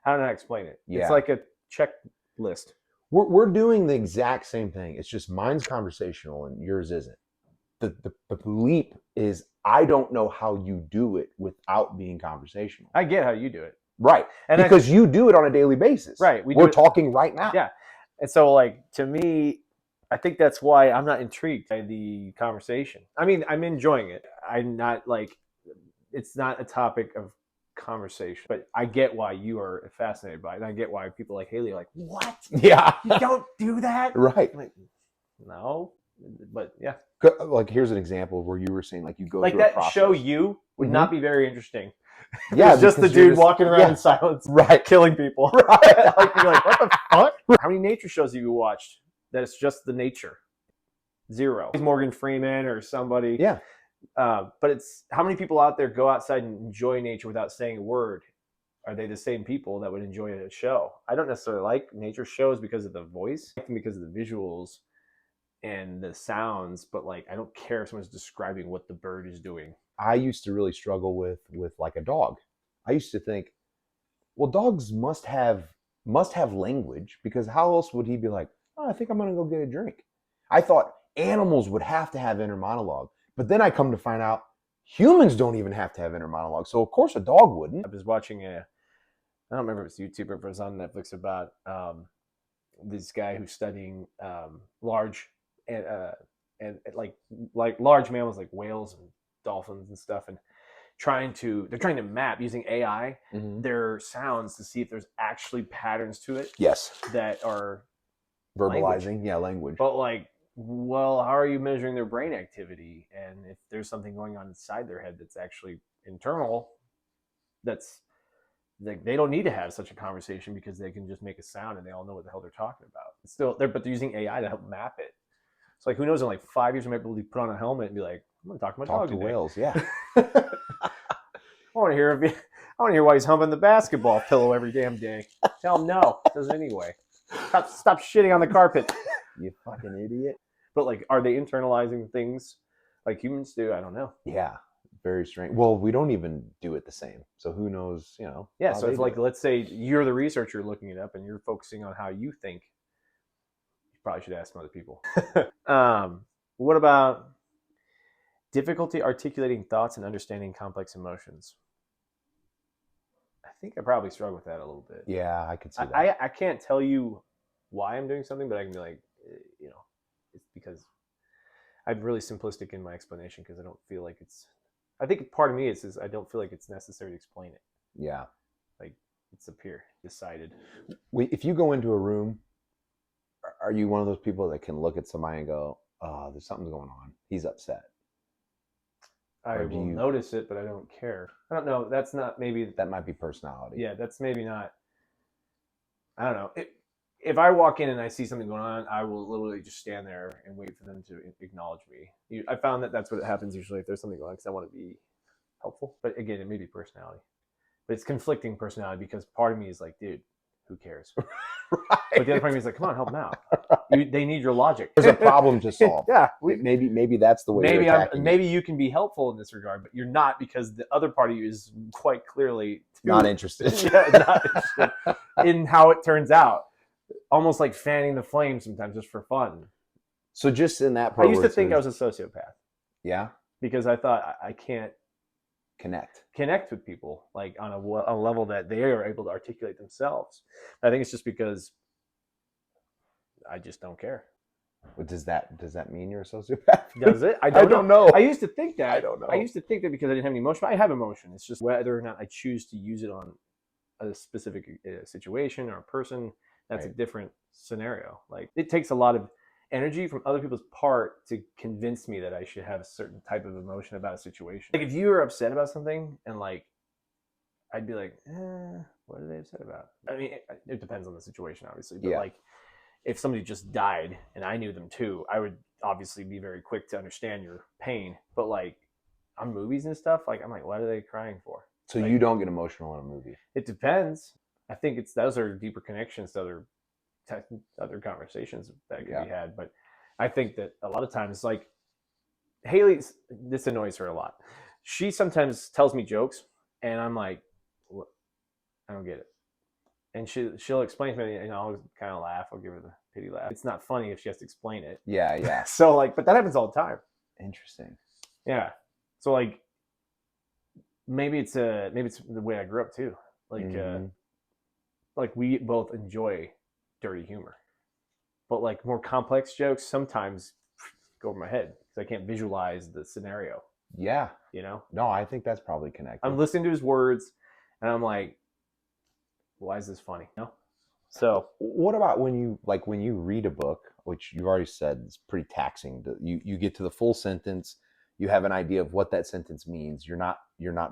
How do I explain it? It's Yeah, like a checklist. we're doing the exact same thing. It's just mine's conversational and yours isn't. The leap is I don't know how you do it without being conversational. I get how you do it, Right. and I Because you do it on a daily basis. right. We do We're it. talking right now. Yeah. And so, like, to me, I think that's why I'm not intrigued by the conversation. I mean, I'm enjoying it. I'm not like, it's not a topic of conversation, but I get why you are fascinated by it. And I get why people like Haley are like, what? Yeah. You don't do that? Right. I'm like, no. But yeah. Like here's an example where you were saying like you go Like through a that show process. You would not be very interesting. Yeah, It's just the because you're dude just walking around in silence, right. killing people. Right. Like, you're like, what the fuck? How many nature shows have you watched that it's just the nature? Zero. Morgan Freeman or somebody. Yeah. But it's how many people out there go outside and enjoy nature without saying a word? Are they the same people that would enjoy a show? I don't necessarily like nature shows because of the voice, I like them because of the visuals and the sounds, but like I don't care if someone's describing what the bird is doing. I used to really struggle with like a dog. I used to think, well, dogs must have language because how else would he be like, oh, I think I'm gonna go get a drink? I thought animals would have to have inner monologue, but then I come to find out humans don't even have to have inner monologue. So of course a dog wouldn't. I was watching I don't remember if it's YouTube or if it was on Netflix about this guy who's studying large and like large mammals like whales and dolphins and stuff, and they're trying to map using AI their sounds to see if there's actually patterns to it Yes. that are Verbalizing, yeah, language. but like, well, how are you measuring their brain activity? And if there's something going on inside their head that's actually internal, that's like they don't need to have such a conversation because they can just make a sound and they all know what the hell they're talking about. It's still there, but they're using AI to help map it. It's like who knows? In like 5 years, we might be able to put on a helmet and be like, "I'm going to talk to my Talk dog to today." whales, yeah. I want to hear. I want to hear why he's humping the basketball pillow every damn day. Tell him no. Does it anyway. Stop shitting on the carpet. You fucking idiot. But like, are they internalizing things like humans do? I don't know. Yeah, very strange. Well, we don't even do it the same, so who knows? Yeah. how So they if do like, it. let's say you're the researcher looking it up and you're focusing on how you think, you probably should ask some other people. What about difficulty articulating thoughts and understanding complex emotions? I think I probably struggle with that a little bit. Yeah, I could see that. I can't tell you why I'm doing something, but I can be like, it's because I'm really simplistic in my explanation because I don't feel like it's. I think part of me is I don't feel like it's necessary to explain it. Yeah. Like it's up here, decided. If you go into a room, are you one of those people that can look at somebody and go, "Oh, there's something going on. He's upset." I will notice it, but I don't care. I don't know. That's not maybe. That might be personality. Yeah, that's maybe not. I don't know. If I walk in and I see something going on, I will literally just stand there and wait for them to acknowledge me. I found that that's what happens usually if there's something going on because I want to be helpful. But again, it may be personality. But it's conflicting personality because part of me is like, dude, who cares? Right. But the other part of me is like, come on, help them out. They need your logic. There's a problem to solve. Yeah. Maybe that's the way you're attacking it. Maybe you can be helpful in this regard, but you're not because the other party is quite clearly not interested. Yeah, not interested in how it turns out. Almost like fanning the flame sometimes just for fun. So just in that part, I used to think I was a sociopath. Yeah. Because I thought I can't connect with people like on a level that they are able to articulate themselves. I think it's just because I just don't care. Does that mean you're a sociopath? Does it? I don't know. I used to think that. I don't know. I used to think that because I didn't have any emotion. I have emotion. It's just whether or not I choose to use it on a specific situation or a person. That's right. A different scenario. Like it takes a lot of energy from other people's part to convince me that I should have a certain type of emotion about a situation. Like if you were upset about something and like I'd be like, what are they upset about? I mean, it depends on the situation, obviously, but like if somebody just died and I knew them too, I would obviously be very quick to understand your pain. But like on movies and stuff, like I'm like, what are they crying for? So like, you don't get emotional in a movie? It depends. I think those are deeper connections to other conversations that can be had. But I think that a lot of times, like Haley's, this annoys her a lot. She sometimes tells me jokes, and I'm like, what? I don't get it. And she'll explain to me, and I'll kind of laugh. I'll give her the pity laugh. It's not funny if she has to explain it. Yeah. So like, but that happens all the time. Interesting. Yeah. So like, maybe it's the way I grew up too. Like, like we both enjoy dirty humor, but like more complex jokes sometimes go over my head because I can't visualize the scenario. Yeah. You know? No, I think that's probably connected. I'm listening to his words, and I'm like, why is this funny? No. So what about when you read a book, which you've already said is pretty taxing? You get to the full sentence, you have an idea of what that sentence means. You're not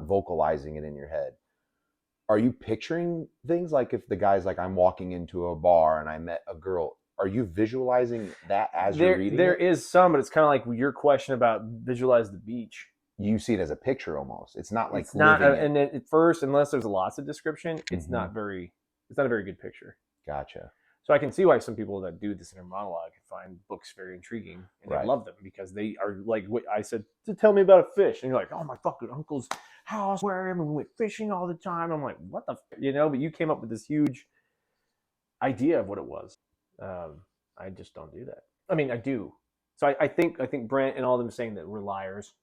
vocalizing it in your head. Are you picturing things like if the guy's like, I'm walking into a bar and I met a girl? Are you visualizing that as you're reading? There is some, but it's kind of like your question about visualize the beach. You see it as a picture almost. It's not like it's not, and at first, unless there's lots of description, it's not a very good picture. Gotcha. So I can see why some people that do this inner monologue find books very intriguing, and I love them because they are like what I said. To tell me about a fish, and you're like, oh, my fucking uncle's house where we went fishing all the time. I'm like, what the, but you came up with this huge idea of what it was. I just don't do that. I mean, I do. So I think Brent and all of them saying that we're liars.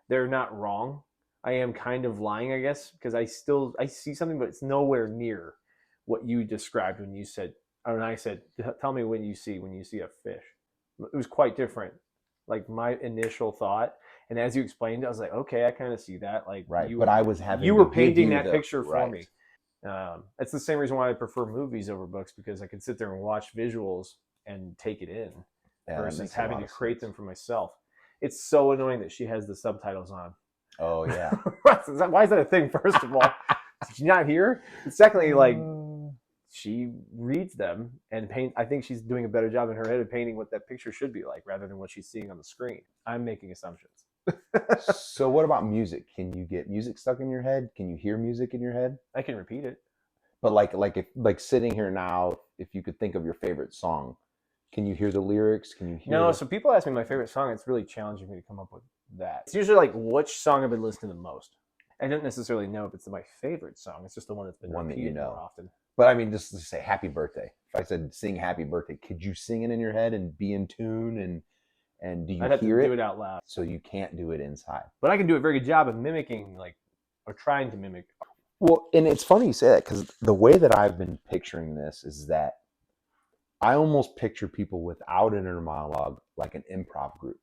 They're not wrong. I am kind of lying, I guess, because I see something, but it's nowhere near what you described when you said, and I said, tell me when you see a fish. It was quite different. Like my initial thought, and as you explained, I was like, okay, I kind of see that. Like, but I was having you were painting that picture for me. It's the same reason why I prefer movies over books, because I can sit there and watch visuals and take it in versus having to create them for myself. It's so annoying that she has the subtitles on. Oh yeah. Why is that a thing? First of all, did you not hear? And secondly, like she reads them and paint. I think she's doing a better job in her head of painting what that picture should be like, rather than what she's seeing on the screen. I'm making assumptions. So what about music? Can you get music stuck in your head? Can you hear music in your head? I can repeat it. But if sitting here now, if you could think of your favorite song, can you hear the lyrics? Can you hear? No. So people ask me my favorite song. It's really challenging me to come up with that. It's usually like which song I've been listening the most. I don't necessarily know if it's my favorite song. It's just the one that's been repeated more often. But I mean, just to say happy birthday. If I said sing happy birthday, could you sing it in your head and be in tune and do you I'd have hear to do it out loud. So you can't do it inside. But I can do a very good job of mimicking, or trying to mimic. Well, and it's funny you say that, because the way that I've been picturing this is that I almost picture people without an inner monologue like an improv group.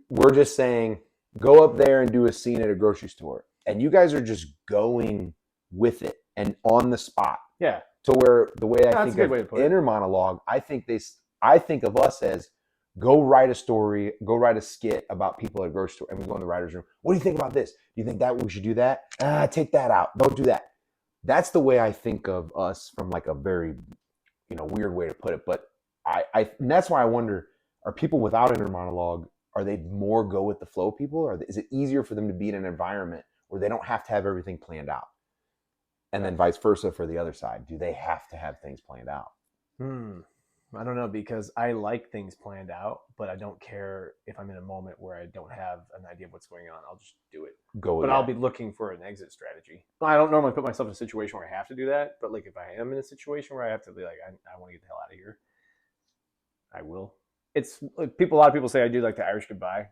We're just saying, go up there and do a scene at a grocery store, and you guys are just going with it and on the spot. Yeah. So where the way I think of inner monologue, I think of us as go write a story, go write a skit about people at a grocery store, and we go in the writer's room. What do you think about this? Do you think that we should do that? Take that out. Don't do that. That's the way I think of us, from like a very, weird way to put it. But and that's why I wonder, are people without inner monologue, are they more go with the flow people? Or is it easier for them to be in an environment where they don't have to have everything planned out? And then vice versa for the other side. Do they have to have things planned out? I don't know, because I like things planned out, but I don't care if I'm in a moment where I don't have an idea of what's going on. I'll just do it. I'll be looking for an exit strategy. I don't normally put myself in a situation where I have to do that, but like if I am in a situation where I have to be like, I want to get the hell out of here, I will. It's like a lot of people say I do like the Irish goodbye.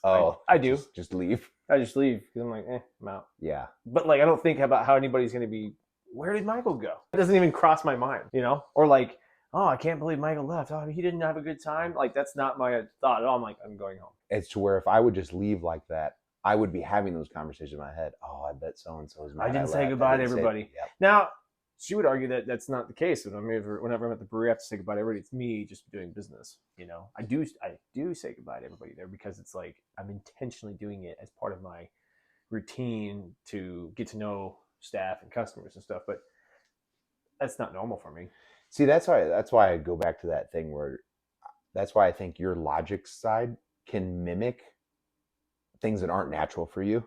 I do. Just leave. I just leave because I'm like, I'm out. Yeah. But like, I don't think about how anybody's going to be, where did Michael go? It doesn't even cross my mind, Or like, oh, I can't believe Michael left. Oh, he didn't have a good time. Like, that's not my thought at all. I'm like, I'm going home. It's to where if I would just leave like that, I would be having those conversations in my head. Oh, I bet so-and-so is mad. I didn't say goodbye to everybody. Yep. Now, she would argue that that's not the case. Whenever I'm at the brewery, I have to say goodbye to everybody. It's me just doing business. I do say goodbye to everybody there because it's like I'm intentionally doing it as part of my routine to get to know staff and customers and stuff. But that's not normal for me. See, that's why I go back to that thing where that's why I think your logic side can mimic things that aren't natural for you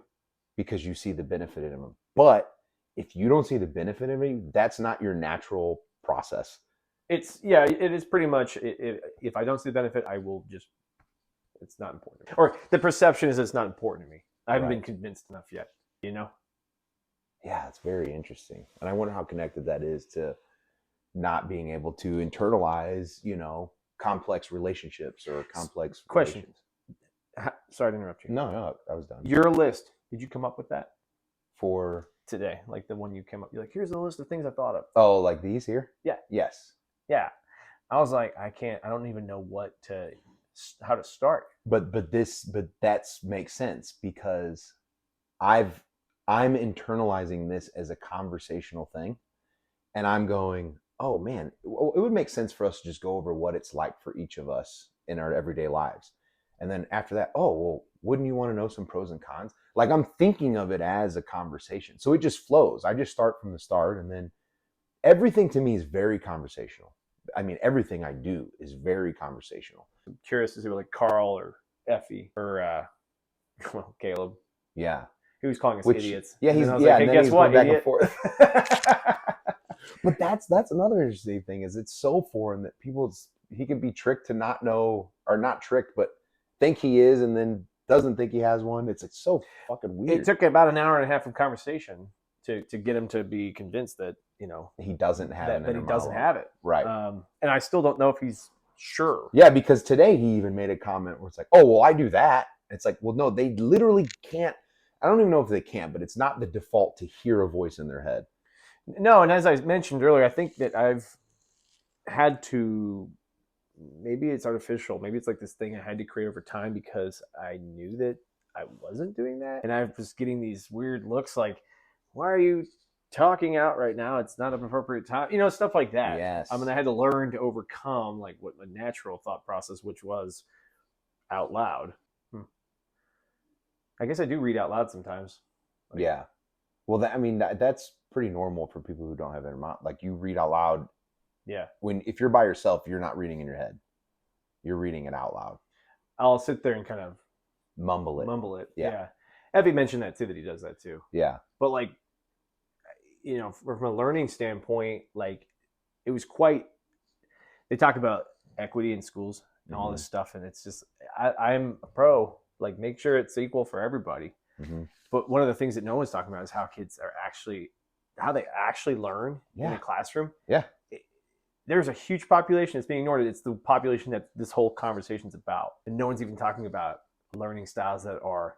because you see the benefit in them. But if you don't see the benefit in it, that's not your natural process. It is pretty much, if I don't see the benefit, I will just, it's not important. Or the perception is it's not important to me. I haven't been convinced enough yet, Yeah, it's very interesting. And I wonder how connected that is to not being able to internalize, complex relationships or complex question. Relations. Sorry to interrupt you. No, I was done. Your list, did you come up with that? For today, like the one you came up, you're like, here's a list of things I thought of. Oh, like these here? Yeah. Yes. Yeah. I was like, I don't even know how to start. But that makes sense because I'm internalizing this as a conversational thing, and I'm going, oh man, it would make sense for us to just go over what it's like for each of us in our everyday lives. And then after that, oh, well, wouldn't you want to know some pros and cons? Like I'm thinking of it as a conversation. So it just flows. I just start from the start, and then everything to me is very conversational. I mean, everything I do is very conversational. I'm curious to see what like Carl or Effie or Caleb. Yeah. He was calling us idiots. Yeah, he's like, hey, and then guess he's what, going back idiot? and forth. But that's another interesting thing is it's so foreign that he can be tricked to not know, or not tricked, but think he is and then doesn't think he has one. It's so fucking weird. It took about an hour and a half of conversation to get him to be convinced that he doesn't have that he doesn't have it. Right. And I still don't know if he's sure. Yeah, because today he even made a comment where it's like, oh, well, I do that. It's like, well, no, they literally can't. I don't even know if they can, but it's not the default to hear a voice in their head. No, and as I mentioned earlier, I think that I've had to, maybe it's artificial, maybe it's like this thing I had to create over time because I knew that I wasn't doing that. And I was getting these weird looks like, why are you talking out right now? It's not an appropriate time. Stuff like that. Yes. I mean, I had to learn to overcome like what my natural thought process, which was out loud. I guess I do read out loud sometimes. Yeah. Well, that's pretty normal for people who don't have their mouth. Like you read out loud. Yeah. If you're by yourself, you're not reading in your head. You're reading it out loud. I'll sit there and kind of mumble it. Yeah. Evie mentioned that too, that he does that too. Yeah. But like, from a learning standpoint, like it was they talk about equity in schools and all this stuff. And it's just, I'm a pro, like make sure it's equal for everybody. Mm-hmm. But one of the things that no one's talking about is how they actually learn in a classroom. Yeah. There's a huge population that's being ignored. It's the population that this whole conversation's about. And no one's even talking about learning styles that are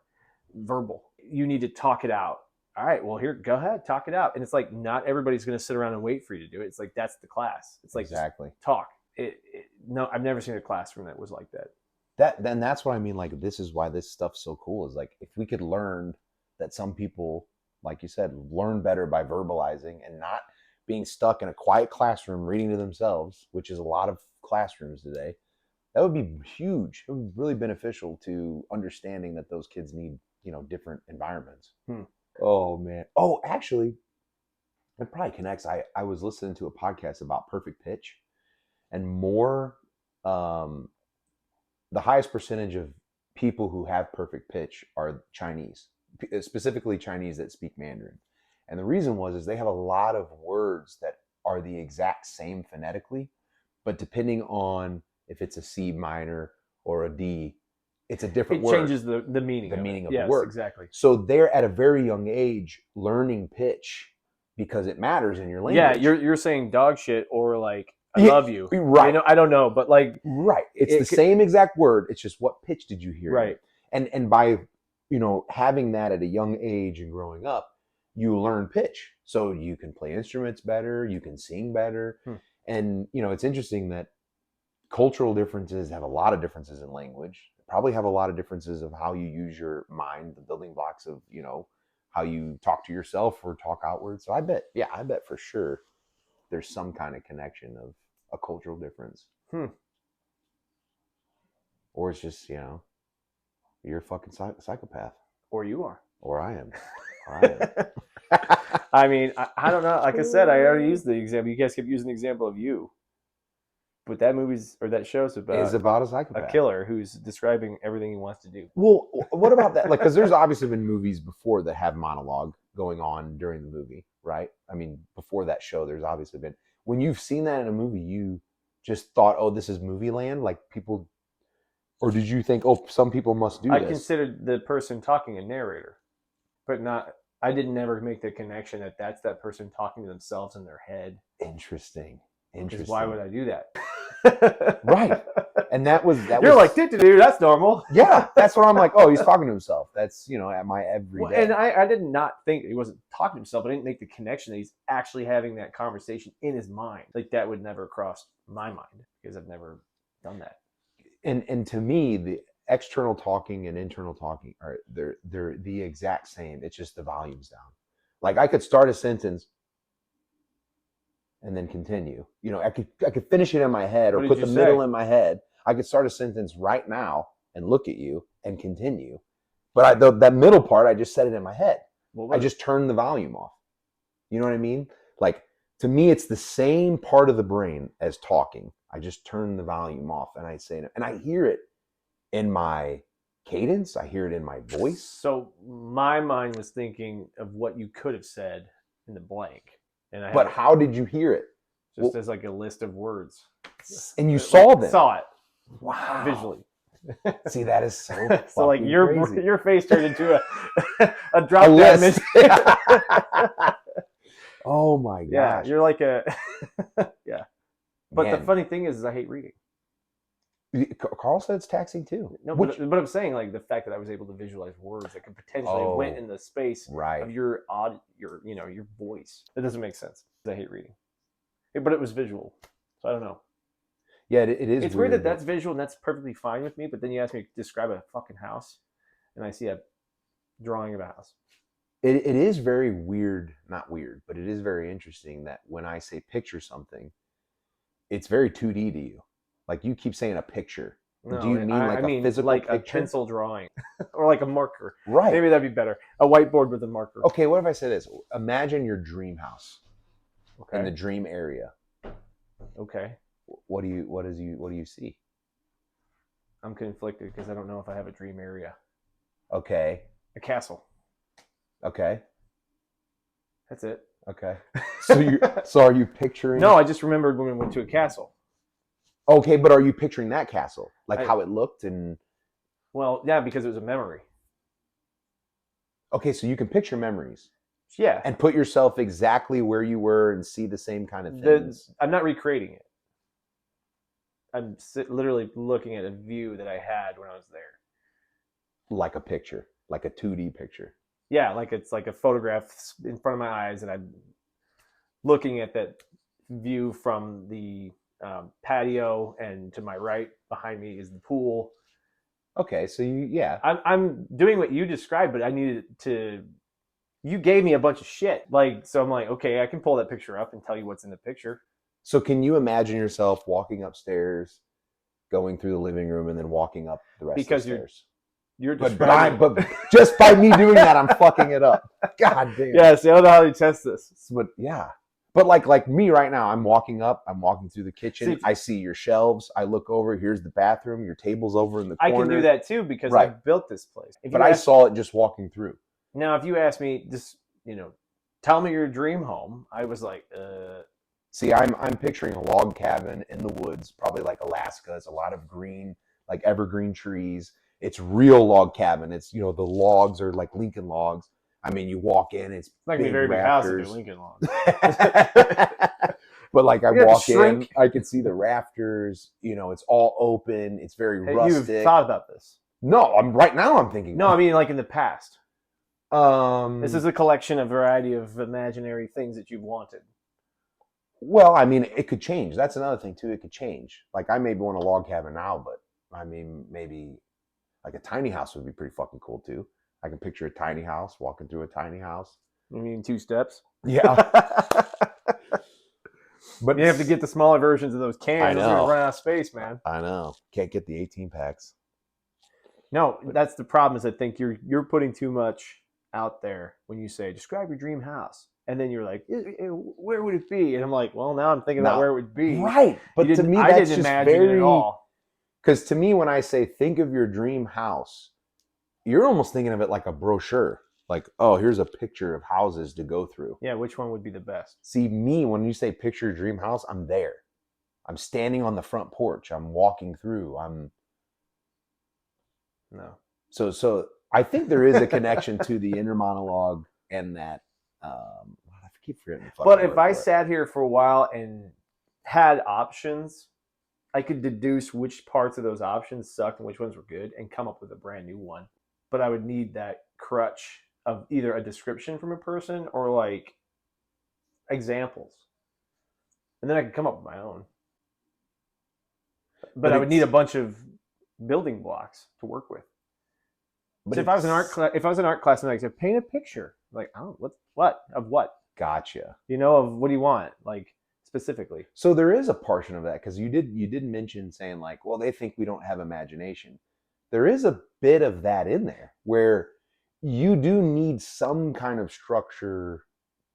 verbal. You need to talk it out. All right, well, here, go ahead, talk it out. And it's like, not everybody's going to sit around and wait for you to do it. It's like, that's the class. It's like, exactly. Talk. No, I've never seen a classroom that was like that. Then that's what I mean. Like, this is why this stuff's so cool is like, if we could learn that some people, like you said, learn better by verbalizing and not being stuck in a quiet classroom reading to themselves, which is a lot of classrooms today, that would be huge. It would be really beneficial to understanding that those kids need, different environments. Oh man. Oh, actually, it probably connects. I was listening to a podcast about perfect pitch, and the highest percentage of people who have perfect pitch are Chinese, specifically Chinese that speak Mandarin. And the reason is they have a lot of words that are the exact same phonetically, but depending on if it's a C minor or a D, it's a different word. It changes the meaning. The meaning of the word. Exactly. So they're at a very young age learning pitch because it matters in your language. Yeah, you're saying dog shit or like I love you. Right. I don't know, but like right. It's the same exact word. It's just what pitch did you hear? Right. And by having that at a young age and growing up, you learn pitch. So you can play instruments better, you can sing better. And it's interesting that cultural differences have a lot of differences in language. Probably have a lot of differences of how you use your mind, the building blocks of, how you talk to yourself or talk outward. So I bet for sure there's some kind of connection of a cultural difference. Or it's just, you're a fucking psychopath. Or you are. Or I am. I mean, I don't know. Like I said, I already used the example. You guys kept using the example of you. But that show's about a psychopath. A killer who's describing everything he wants to do. Well, what about that? Like, because there's obviously been movies before that have monologue going on during the movie, right? I mean, before that show, there's obviously been. When you've seen that in a movie, you just thought, oh, this is movie land? Like, people... Or did you think, oh, some people must do this? I considered the person talking a narrator, but not... I didn't never make the connection that that's that person talking to themselves in their head. Interesting. Because why would I do that? Right. And that was You're like, dude, that's normal. Yeah, that's what I'm like. Oh, he's talking to himself. That's, at my everyday. And I did not think he wasn't talking to himself. I didn't make the connection that he's actually having that conversation in his mind. Like, that would never cross my mind because I've never done that. And to me, the external talking and internal talking are they're the exact same. It's just the volume's down. Like, I could start a sentence and then continue. I could finish it in my head or put the middle in my head. I could start a sentence right now and look at you and continue. But that middle part, I just said it in my head. I just turned the volume off. You know what I mean? Like, to me, it's the same part of the brain as talking. I just turn the volume off and I say it. And I hear it in my cadence. I hear it in my voice. So my mind was thinking of what you could have said in the blank. But how did you hear it? Just as like a list of words. And you saw them? Saw it. Wow. Visually. See, that is so so like crazy. Your face turned into a drop down menu. Oh my gosh. Yeah, you're like a yeah. But Man. the funny thing is I hate reading. Carl said it's taxing too. No, but I'm saying, like, the fact that I was able to visualize words that could potentially went in the space of your voice. It doesn't make sense. I hate reading. But it was visual. So I don't know. Yeah, it is. It's weird that that's visual and that's perfectly fine with me, but then you ask me to describe a fucking house and I see a drawing of a house. It is very weird, not weird, but it is very interesting that when I say picture something, it's very 2D to you. Like, you keep saying a picture. No, do you mean a physical like picture? A pencil drawing or like a marker? Right. Maybe that'd be better. A whiteboard with a marker. Okay, what if I say this? Imagine your dream house. Okay. In the dream area. Okay. What do you see? I'm conflicted because I don't know if I have a dream area. Okay. A castle. Okay. That's it. Okay. So are you picturing? No, I just remembered when we went to a castle. Okay, but are you picturing that castle? Like how it looked and... Well, yeah, because it was a memory. Okay, so you can picture memories. Yeah. And put yourself exactly where you were and see the same kind of things. I'm not recreating it. I'm literally looking at a view that I had when I was there. Like a picture, like a 2D picture. Yeah, like it's like a photograph in front of my eyes, and I'm looking at that view from the patio, and to my right behind me is the pool. Okay, so I'm doing what you described, but I needed to. You gave me a bunch of shit, so I'm like, okay, I can pull that picture up and tell you what's in the picture. So can you imagine yourself walking upstairs, going through the living room, and then walking up the rest of the stairs? You're but just by me doing that, I'm fucking it up. God damn. Yeah, see, I don't know how you test this. But yeah. But like me right now, I'm walking up, I'm walking through the kitchen, I see your shelves, I look over, here's the bathroom, your table's over in the corner. I can do that too because I built this place. But I saw it just walking through. Now, if you ask me, just, tell me your dream home, I was like, See, I'm picturing a log cabin in the woods, probably like Alaska. It's a lot of green, like evergreen trees. It's real log cabin. It's, the logs are like Lincoln logs. I mean, you walk in, it's like a very big house if Lincoln logs. But like I walk in, I can see the rafters. It's all open. It's very rustic. You've thought about this? No, right now I'm thinking. No, I mean like in the past. This is a collection, a variety of imaginary things that you've wanted. Well, I mean, it could change. That's another thing too. It could change. Like I maybe want a log cabin now, but I mean, maybe like a tiny house would be pretty fucking cool too. I can picture a tiny house, walking through a tiny house. You mean 2 steps? Yeah. But You have to get the smaller versions of those cans. I Those are gonna know. run out of space, man. I know. Can't get the 18 packs. No, that's the problem. Is I think you're putting too much out there when you say describe your dream house, and then you're like, where would it be? And I'm like, well, now I'm thinking about Now- where it would be. Right. But to me, I that's didn't just imagine it very. at all. Because to me, when I say think of your dream house, you're almost thinking of it like a brochure. Like, oh, here's a picture of houses to go through. Yeah, which one would be the best? See, me, when you say picture your dream house, I'm there. I'm standing on the front porch. I'm walking through. No. So I think there is a connection to the inner monologue and that. I keep forgetting the fucking But if word I for it. sat here for a while and had options, I could deduce which parts of those options sucked and which ones were good and come up with a brand new one. But I would need that crutch of either a description from a person or like examples. And then I could come up with my own. But I would need a bunch of building blocks to work with. But so if I was an art class and I said paint a picture, like, oh, what of what? Gotcha. Of what do you want, like specifically? So there is a portion of that because you did mention saying like, well, they think we don't have imagination. There is a bit of that in there where you do need some kind of structure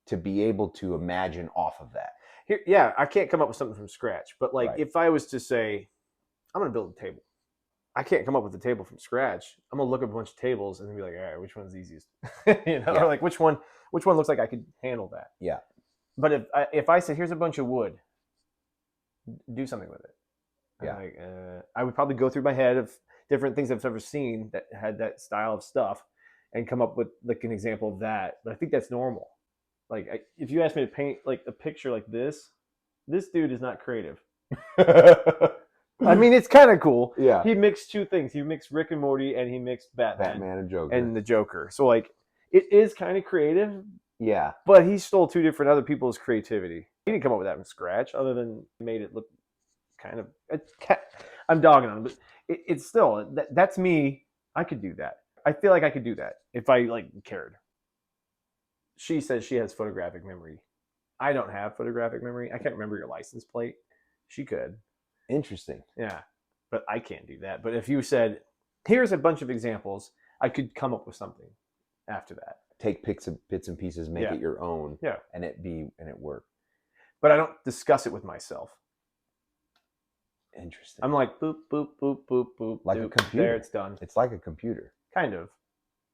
to be able to imagine off of that. Here, yeah, I can't come up with something from scratch, but like Right. if I was to say, I'm going to build a table, I can't come up with a table from scratch. I'm going to look at a bunch of tables and then be like, all right, which one's easiest? Yeah. Or like which one looks like I could handle that? Yeah. But if I said, here's a bunch of wood, do something with it. Yeah. Like, I would probably go through my head of different things I've ever seen that had that style of stuff and come up with like an example of that. But I think that's normal. Like if you ask me to paint like a picture like this dude is not creative. I mean, it's kind of cool. Yeah. He mixed two things. He mixed Rick and Morty and he mixed Batman and Joker. and the Joker. So like it is kind of creative, yeah. but he stole two different other people's creativity. He didn't come up with that from scratch, other than made it look kind of. I'm dogging on him, but it's still that's me. I could do that. I feel like I could do that if I like cared. She says she has photographic memory. I don't have photographic memory. I can't remember your license plate. She could. Interesting. Yeah, but I can't do that. But if you said, "Here's a bunch of examples," I could come up with something after that. Take bits and pieces, make Yeah. it your own. Yeah. And it work. But I don't discuss it with myself. Interesting. I'm like boop boop boop boop boop. Like a doop, computer. There, it's done. It's like a computer. Kind of.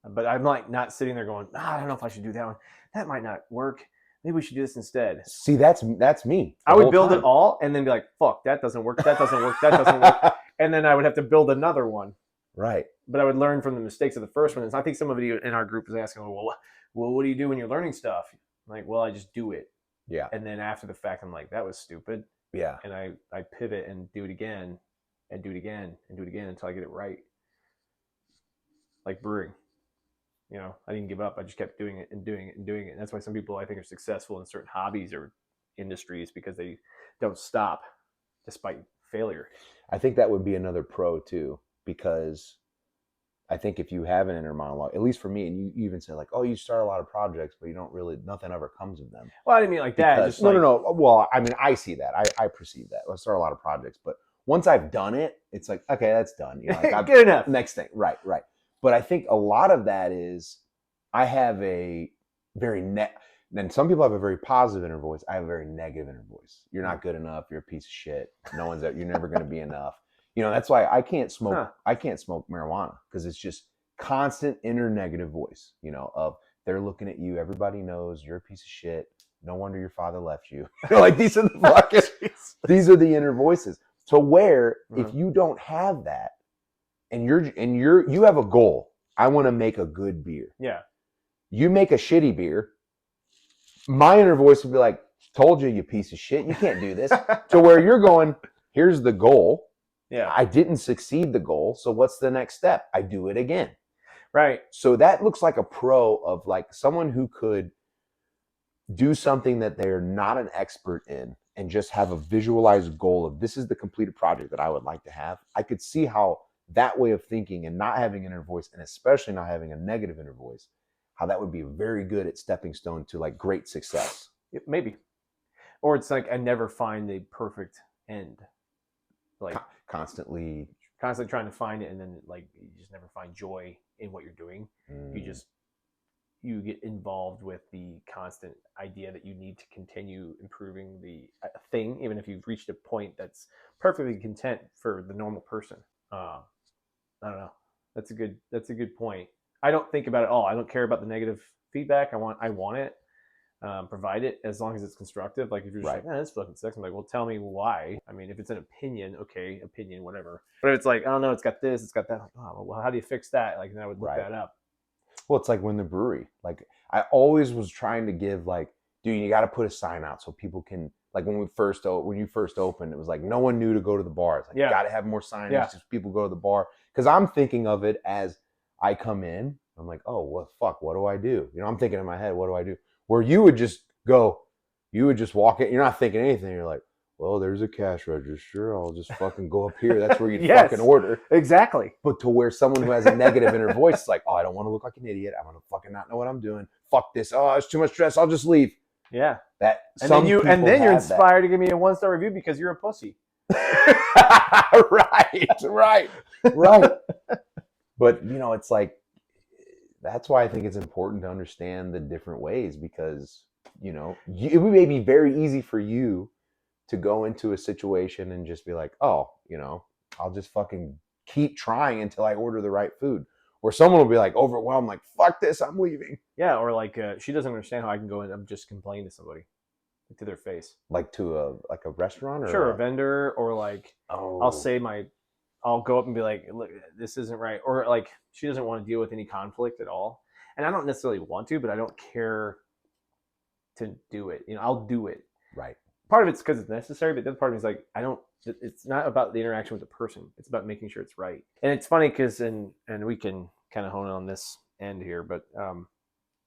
But I'm like not sitting there going, I don't know if I should do that one. That might not work. Maybe we should do this instead. See, that's me. I would build it all and then be like, fuck, that doesn't work. That doesn't work. That doesn't work. And then I would have to build another one. Right. But I would learn from the mistakes of the first one. And I think somebody in our group was asking, well, what do you do when you're learning stuff? I'm like, well, I just do it. Yeah. And then after the fact, I'm like, that was stupid. Yeah. And I pivot and do it again and do it again and do it again until I get it right. Like brewing. I didn't give up. I just kept doing it and doing it and doing it. And that's why some people I think are successful in certain hobbies or industries, because they don't stop despite failure. I think that would be another pro too, because I think if you have an inner monologue, at least for me, and you even say like, oh, you start a lot of projects, but you don't really, nothing ever comes of them. Well, I didn't mean like that. Because, Just like, no. Well, I mean, I see that. I perceive that. I start a lot of projects, but once I've done it, it's like, okay, that's done. Like, good enough. Next thing. Right. But I think a lot of that is I have a very then some people have a very positive inner voice. I have a very negative inner voice. You're not good enough. You're a piece of shit. No one's. You're never going to be enough. That's why I can't smoke. Huh. I can't smoke marijuana because it's just constant inner negative voice. Of they're looking at you. Everybody knows you're a piece of shit. No wonder your father left you. Like these are the fucking. These are the inner voices. So where if you don't have that, and you have a goal. I want to make a good beer. Yeah. You make a shitty beer. My inner voice would be like, told you, you piece of shit. You can't do this. So where you're going, here's the goal. Yeah. I didn't succeed the goal. So what's the next step? I do it again. Right. So that looks like a pro of like someone who could do something that they're not an expert in and just have a visualized goal of this is the completed project that I would like to have. I could see how that way of thinking and not having an inner voice, and especially not having a negative inner voice, how that would be very good at stepping stone to like great success. Maybe. or it's like I never find the perfect end. Like Constantly. constantly trying to find it, and then like you just never find joy in what you're doing. You Mm, just you get involved with the constant idea that you need to continue improving the thing, even if you've reached a point that's perfectly content for the normal person. Uh, I don't know. That's a good point. I don't think about it all. I don't care about the negative feedback. I want it. Provide it as long as it's constructive. Like if you're just right. like, this fucking sucks. I'm like, well, tell me why. I mean, if it's an opinion, okay, opinion, whatever. But if it's like, I don't know, it's got this, it's got that. Like, oh, well, how do you fix that? Like, then I would look Right. that up. Well, it's like when the brewery, like I always was trying to give like, dude, you got to put a sign out so people can like when you first opened, it was like no one knew to go to the bar. It's like Yeah. got to have more signage Yeah. so people go to the bar because I'm thinking of it as I come in, I'm like, oh, what fuck, what do I do? You know, I'm thinking in my head, what do I do? Where you would just go, you would just walk in, you're not thinking anything. You're like, well, there's a cash register. I'll just fucking go up here. That's where you'd Yes. fucking order. Exactly. But to where someone who has a negative inner voice is like, oh, I don't want to look like an idiot. I'm gonna fucking not know what I'm doing. Fuck this. Oh, it's too much stress. I'll just leave. Yeah. That And some then you people and then you're have that. inspired to give me a 1-star review because you're a pussy. right. But you know, it's like that's why I think it's important to understand the different ways because you know it may be very easy for you to go into a situation and just be like, oh, you know, I'll just fucking keep trying until I order the right food. Or someone will be like overwhelmed, like, fuck this, I'm leaving. Yeah, or like she doesn't understand how I can go in and just complain to somebody, to their face. Like to a restaurant or Sure, a vendor, or like oh I'll go up and be like, look, this isn't right. Or like she doesn't want to deal with any conflict at all. And I don't necessarily want to, but I don't care to do it. You know, I'll do it. right. Part of it's because it's necessary, but the other part of me is like, I don't, it's not about the interaction with the person. It's about making sure it's right. And it's funny because, and we can kind of hone on this end here, but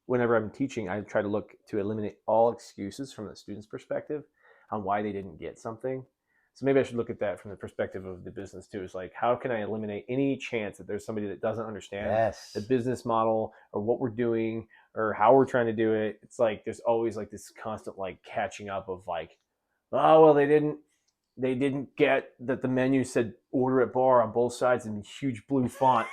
whenever I'm teaching, I try to look to eliminate all excuses from the student's perspective on why they didn't get something. So maybe I should look at that from the perspective of the business too. It's like, how can I eliminate any chance that there's somebody that doesn't understand Yes. the business model or what we're doing or how we're trying to do it? It's like there's always like this constant like catching up of like, oh well, they didn't get that the menu said order at bar on both sides in huge blue font.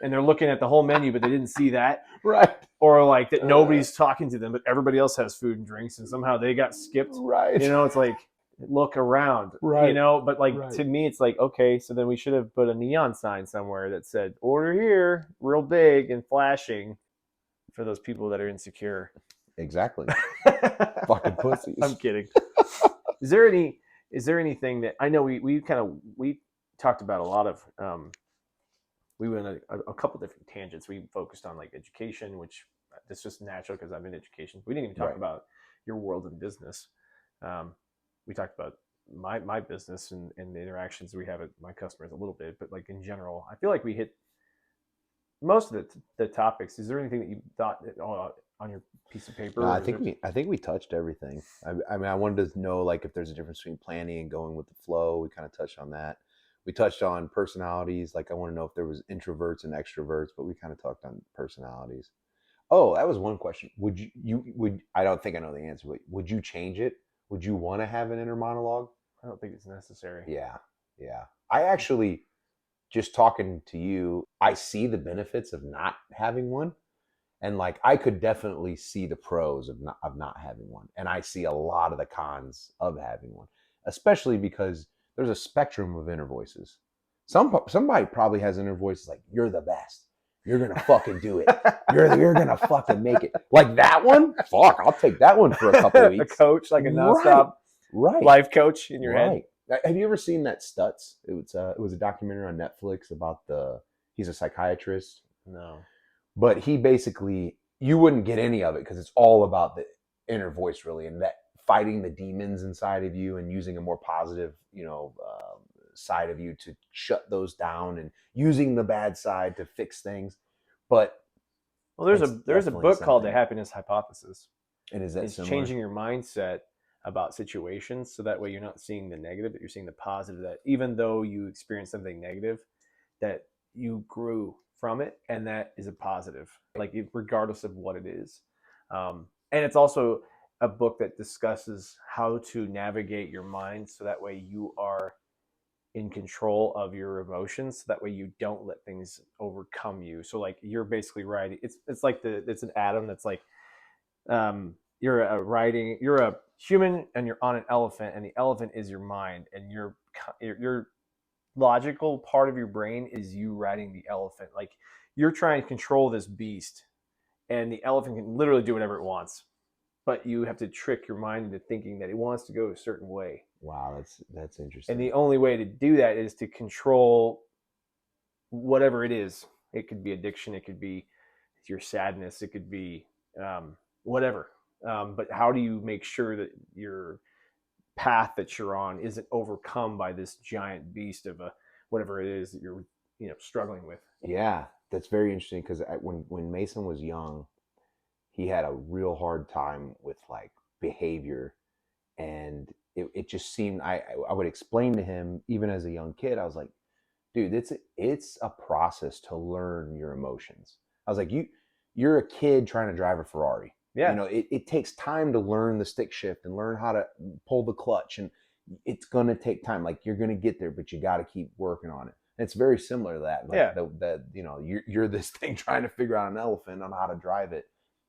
And they're looking at the whole menu, but they didn't see that. Right. Or like that nobody's talking to them, but everybody else has food and drinks, and somehow they got skipped. Right. You know, it's like look around. Right. You know, but like Right. to me, it's like okay, so then we should have put a neon sign somewhere that said "Order here," real big and flashing, for those people that are insecure. Exactly. Fucking pussies. I'm kidding. Is there anything that I know we talked about a lot of we went a couple different tangents. We focused on like education, which it's just natural because I'm in education. We didn't even talk Right. about your world in business. We talked about my business and the interactions we have with my customers a little bit, but like in general, I feel like we hit most of the topics. Is there anything that you thought on your piece of paper? No, I think we touched everything. I mean, I wanted to know like if there's a difference between planning and going with the flow. We kind of touched on that. We touched on personalities. Like I want to know if there was introverts and extroverts, but we kind of talked on personalities. Oh, that was one question. Would I don't think I know the answer, but would you change it? Would you want to have an inner monologue? I don't think it's necessary. Yeah. Yeah. I actually just talking to you, I see the benefits of not having one. And like I could definitely see the pros of not having one. And I see a lot of the cons of having one, especially because there's a spectrum of inner voices. Somebody probably has inner voices like you're the best. You're gonna fucking do it. You're gonna fucking make it. Like that one? Fuck, I'll take that one for a couple of weeks. A coach, like a nonstop life coach in your head. Have you ever seen that Stutz? It was a documentary on Netflix about he's a psychiatrist. No. But he basically, you wouldn't get any of it because it's all about the inner voice really and that fighting the demons inside of you and using a more positive, side of you to shut those down and using the bad side to fix things. But well, there's a book called The Happiness Hypothesis. And is that it's similar? Changing your mindset about situations so that way you're not seeing the negative, but you're seeing the positive, that even though you experience something negative, that you grew from it, and that is a positive, like regardless of what it is. And it's also a book that discusses how to navigate your mind so that way you are in control of your emotions, so that way you don't let things overcome you. So like you're basically riding, it's like it's an atom that's like, you're a human and you're on an elephant, and the elephant is your mind, and your logical part of your brain is you riding the elephant. Like you're trying to control this beast, and the elephant can literally do whatever it wants, but you have to trick your mind into thinking that it wants to go a certain way. Wow, that's interesting. And the only way to do that is to control whatever it is. It could be addiction, it could be your sadness, it could be whatever. But how do you make sure that your path that you're on isn't overcome by this giant beast of whatever it is that you're struggling with? Yeah, that's very interesting because when Mason was young, he had a real hard time with like behavior, and it just seemed I would explain to him even as a young kid. I was like, dude, it's a process to learn your emotions. I was like, you're a kid trying to drive a Ferrari. Yeah. It takes time to learn the stick shift and learn how to pull the clutch, and it's going to take time. Like you're going to get there, but you got to keep working on it. And it's very similar to that. Like you're this thing trying to figure out an elephant on how to drive it.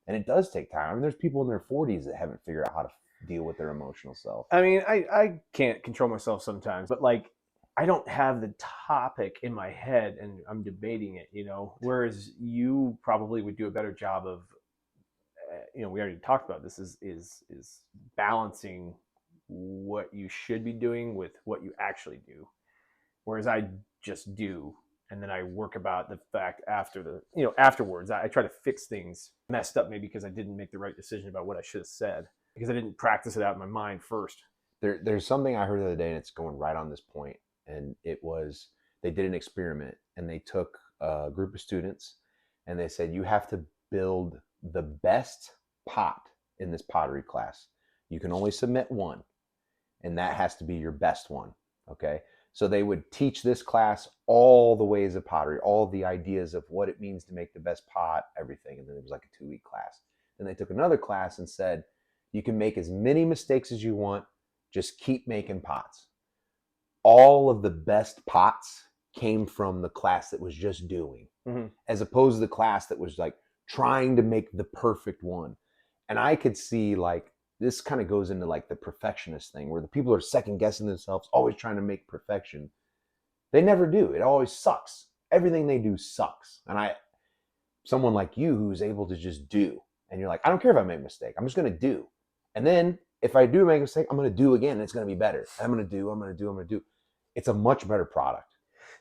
And it does take time. I mean, there's people in their 40s that haven't figured out how to deal with their emotional self. I mean, I can't control myself sometimes, but like I don't have the topic in my head and I'm debating it, whereas you probably would do a better job of, we already talked about this, is balancing what you should be doing with what you actually do. Whereas I just do, and then I work about the fact afterwards. I try to fix things messed up maybe because I didn't make the right decision about what I should have said because I didn't practice it out in my mind first. There's something I heard the other day, and it's going right on this point. And it was, they did an experiment, and they took a group of students, and they said, you have to build the best pot in this pottery class. You can only submit one, and that has to be your best one. Okay. So they would teach this class all the ways of pottery, all the ideas of what it means to make the best pot, everything. And then it was like a 2-week class. Then they took another class and said, you can make as many mistakes as you want. Just keep making pots. All of the best pots came from the class that was just doing, as opposed to the class that was like trying to make the perfect one. And I could see like, this kind of goes into like the perfectionist thing where the people are second guessing themselves, always trying to make perfection. They never do. It always sucks. Everything they do sucks. And someone like you who's able to just do, and you're like, I don't care if I make a mistake. I'm just going to do. And then if I do make a mistake, I'm going to do again. And it's going to be better. I'm going to do. It's a much better product.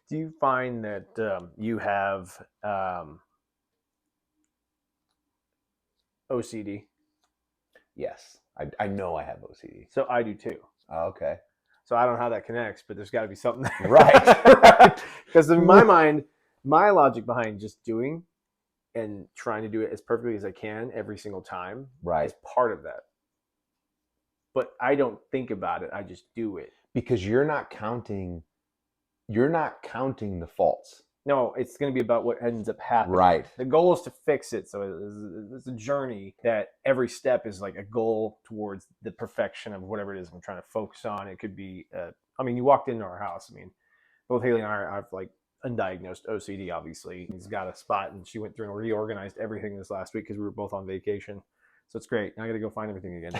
Do you find that you have OCD? Yes. I know I have OCD. So I do too. Oh, okay. So I don't know how that connects, but there's got to be something there. Right. Because in my mind, my logic behind just doing and trying to do it as perfectly as I can every single time is part of that. But I don't think about it. I just do it. Because you're not counting the faults. No, it's going to be about what ends up happening. Right. The goal is to fix it. So it's a journey that every step is like a goal towards the perfection of whatever it is I'm trying to focus on. It could be, you walked into our house. Both Haley and I have like undiagnosed OCD, obviously. He's got a spot, and she went through and reorganized everything this last week because we were both on vacation. So it's great. Now I got to go find everything again.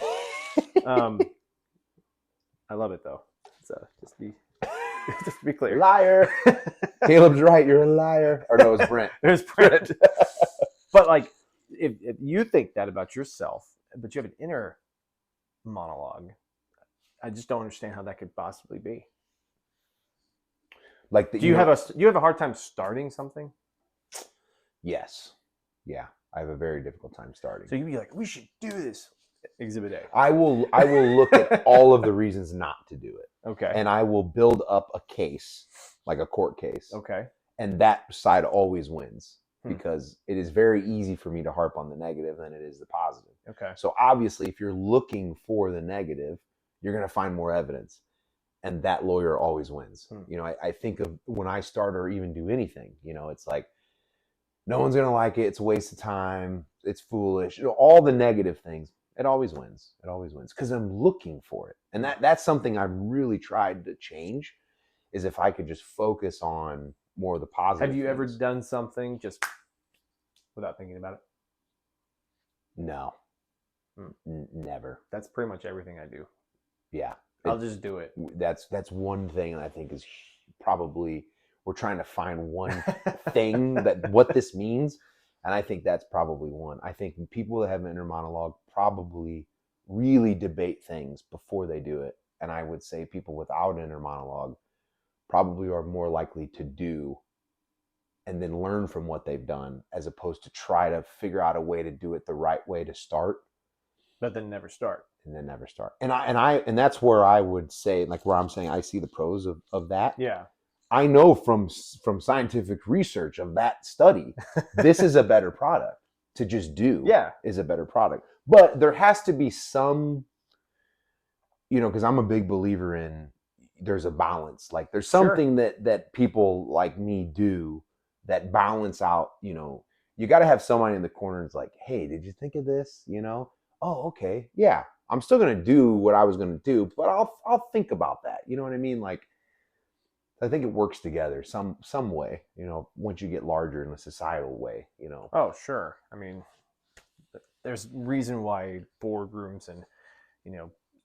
I love it though. So just to be clear. Liar. Caleb's right. You're a liar. Or no, it was Brent. It was Brent. But like, if you think that about yourself, but you have an inner monologue, I just don't understand how that could possibly be. Like, do you have a hard time starting something? Yes. Yeah, I have a very difficult time starting. So you'd be like, we should do this. Exhibit A. I will look at all of the reasons not to do it. Okay. And I will build up a case, like a court case. Okay. And that side always wins because it is very easy for me to harp on the negative than it is the positive. Okay. So obviously, if you're looking for the negative, you're going to find more evidence. And that lawyer always wins. I think of when I start or even do anything, it's like, no one's going to like it. It's a waste of time. It's foolish. All the negative things. It always wins. It always wins because I'm looking for it, and that's something I've really tried to change. Is if I could just focus on more of the positive. Have you ever things. done something just without thinking about it? No, never. That's pretty much everything I do. Yeah, I'll just do it. That's one thing I think is probably we're trying to find one thing that what this means, and I think that's probably one. I think people that have an inner monologue probably really debate things before they do it, and I would say people without an inner monologue probably are more likely to do and then learn from what they've done as opposed to try to figure out a way to do it the right way to start, but then never start. And then never start. And that's where I would say, like where I'm saying I see the pros of that. Yeah. I know from scientific research of that study, this is a better product to just do. Yeah. Is a better product. But there has to be some, because I'm a big believer in there's a balance. Like there's something that people like me do that balance out, you got to have somebody in the corner that's like, hey, did you think of this? Oh, okay. Yeah. I'm still going to do what I was going to do, but I'll think about that. You know what I mean? Like, I think it works together some way, once you get larger in a societal way, Oh, sure. I mean, there's reason why boardrooms and,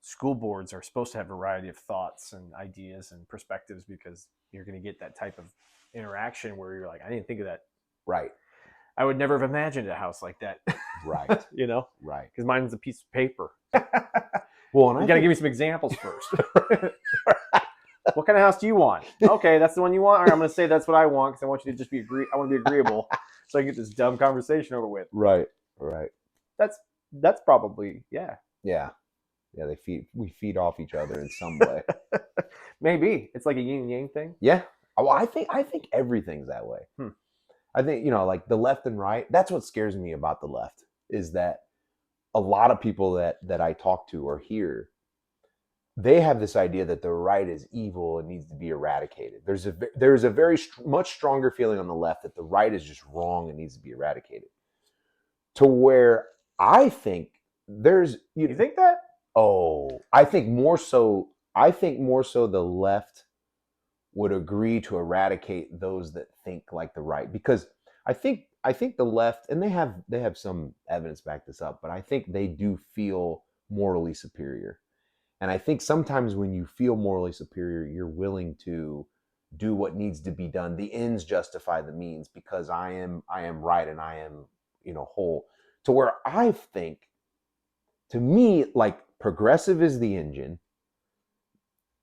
school boards are supposed to have a variety of thoughts and ideas and perspectives because you're going to get that type of interaction where you're like, I didn't think of that. Right. I would never have imagined a house like that. Right. Right. Because mine's a piece of paper. Well, and you got to give me some examples first. What kind of house do you want? Okay, that's the one you want. All right, I'm going to say that's what I want because I want you to just be I want to be agreeable so I can get this dumb conversation over with. Right. That's probably, yeah. Yeah. Yeah, we feed off each other in some way. Maybe. It's like a yin and yang thing. Yeah. Well, I think everything's that way. I think, like the left and right, that's what scares me about the left is that a lot of people that I talk to or hear, they have this idea that the right is evil and needs to be eradicated. There's a very much stronger feeling on the left that the right is just wrong and needs to be eradicated. To where I think there's... You think that? Oh, I think more so the left would agree to eradicate those that think like the right, because I think the left, and they have some evidence to back this up, but I think they do feel morally superior. And I think sometimes when you feel morally superior, you're willing to do what needs to be done. The ends justify the means because I am right and I am, whole. To where I think, to me, like progressive is the engine,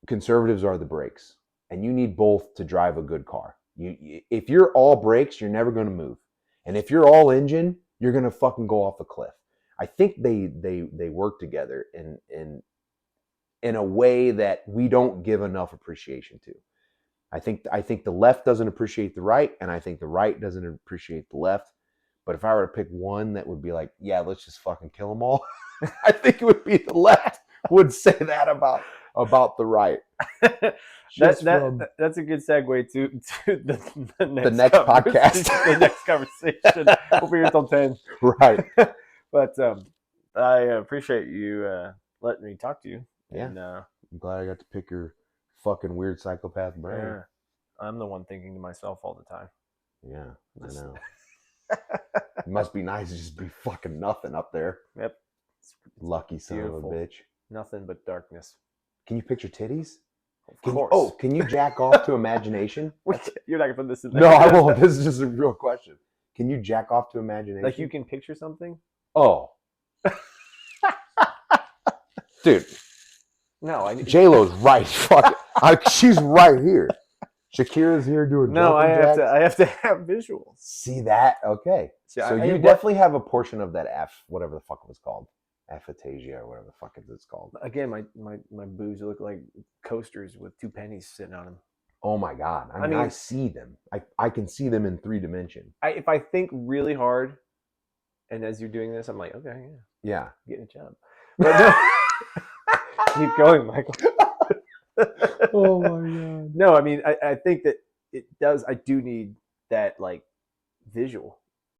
conservatives are the brakes. And you need both to drive a good car. If you're all brakes, you're never going to move. And if you're all engine, you're going to fucking go off a cliff. I think they work together in a way that we don't give enough appreciation to. I think the left doesn't appreciate the right, and I think the right doesn't appreciate the left. But if I were to pick one that would be like, yeah, let's just fucking kill them all, I think it would be the left would say that about the right. That's a good segue to the next podcast. The next conversation. We'll be here till 10. Right. But I appreciate you letting me talk to you. Yeah. And, I'm glad I got to pick your fucking weird psychopath brain. Yeah. I'm the one thinking to myself all the time. Yeah, I know. It must be nice to just be fucking nothing up there. Yep. Lucky son of a bitch. Nothing but darkness. Can you picture titties? Of course. Can you jack off to imagination? You're not going to put this in there. No, I won't. This is just a real question. Can you jack off to imagination? Like you can picture something? Oh. Dude. No, J-Lo's right. Fuck it. She's right here. Shakira's here doing I have to have visuals. See that? Okay. So you definitely have a portion of that whatever the fuck it was called. Aphantasia or whatever the fuck it's called. Again, my boobs look like coasters with 2 pennies sitting on them. Oh my God. I mean, I see them. I can see them in 3 dimensions. If I think really hard, and as you're doing this, I'm like, okay, yeah. Getting a job. But no, keep going, Michael. Oh my God. No, I mean, I think that it does. I do need that like visual.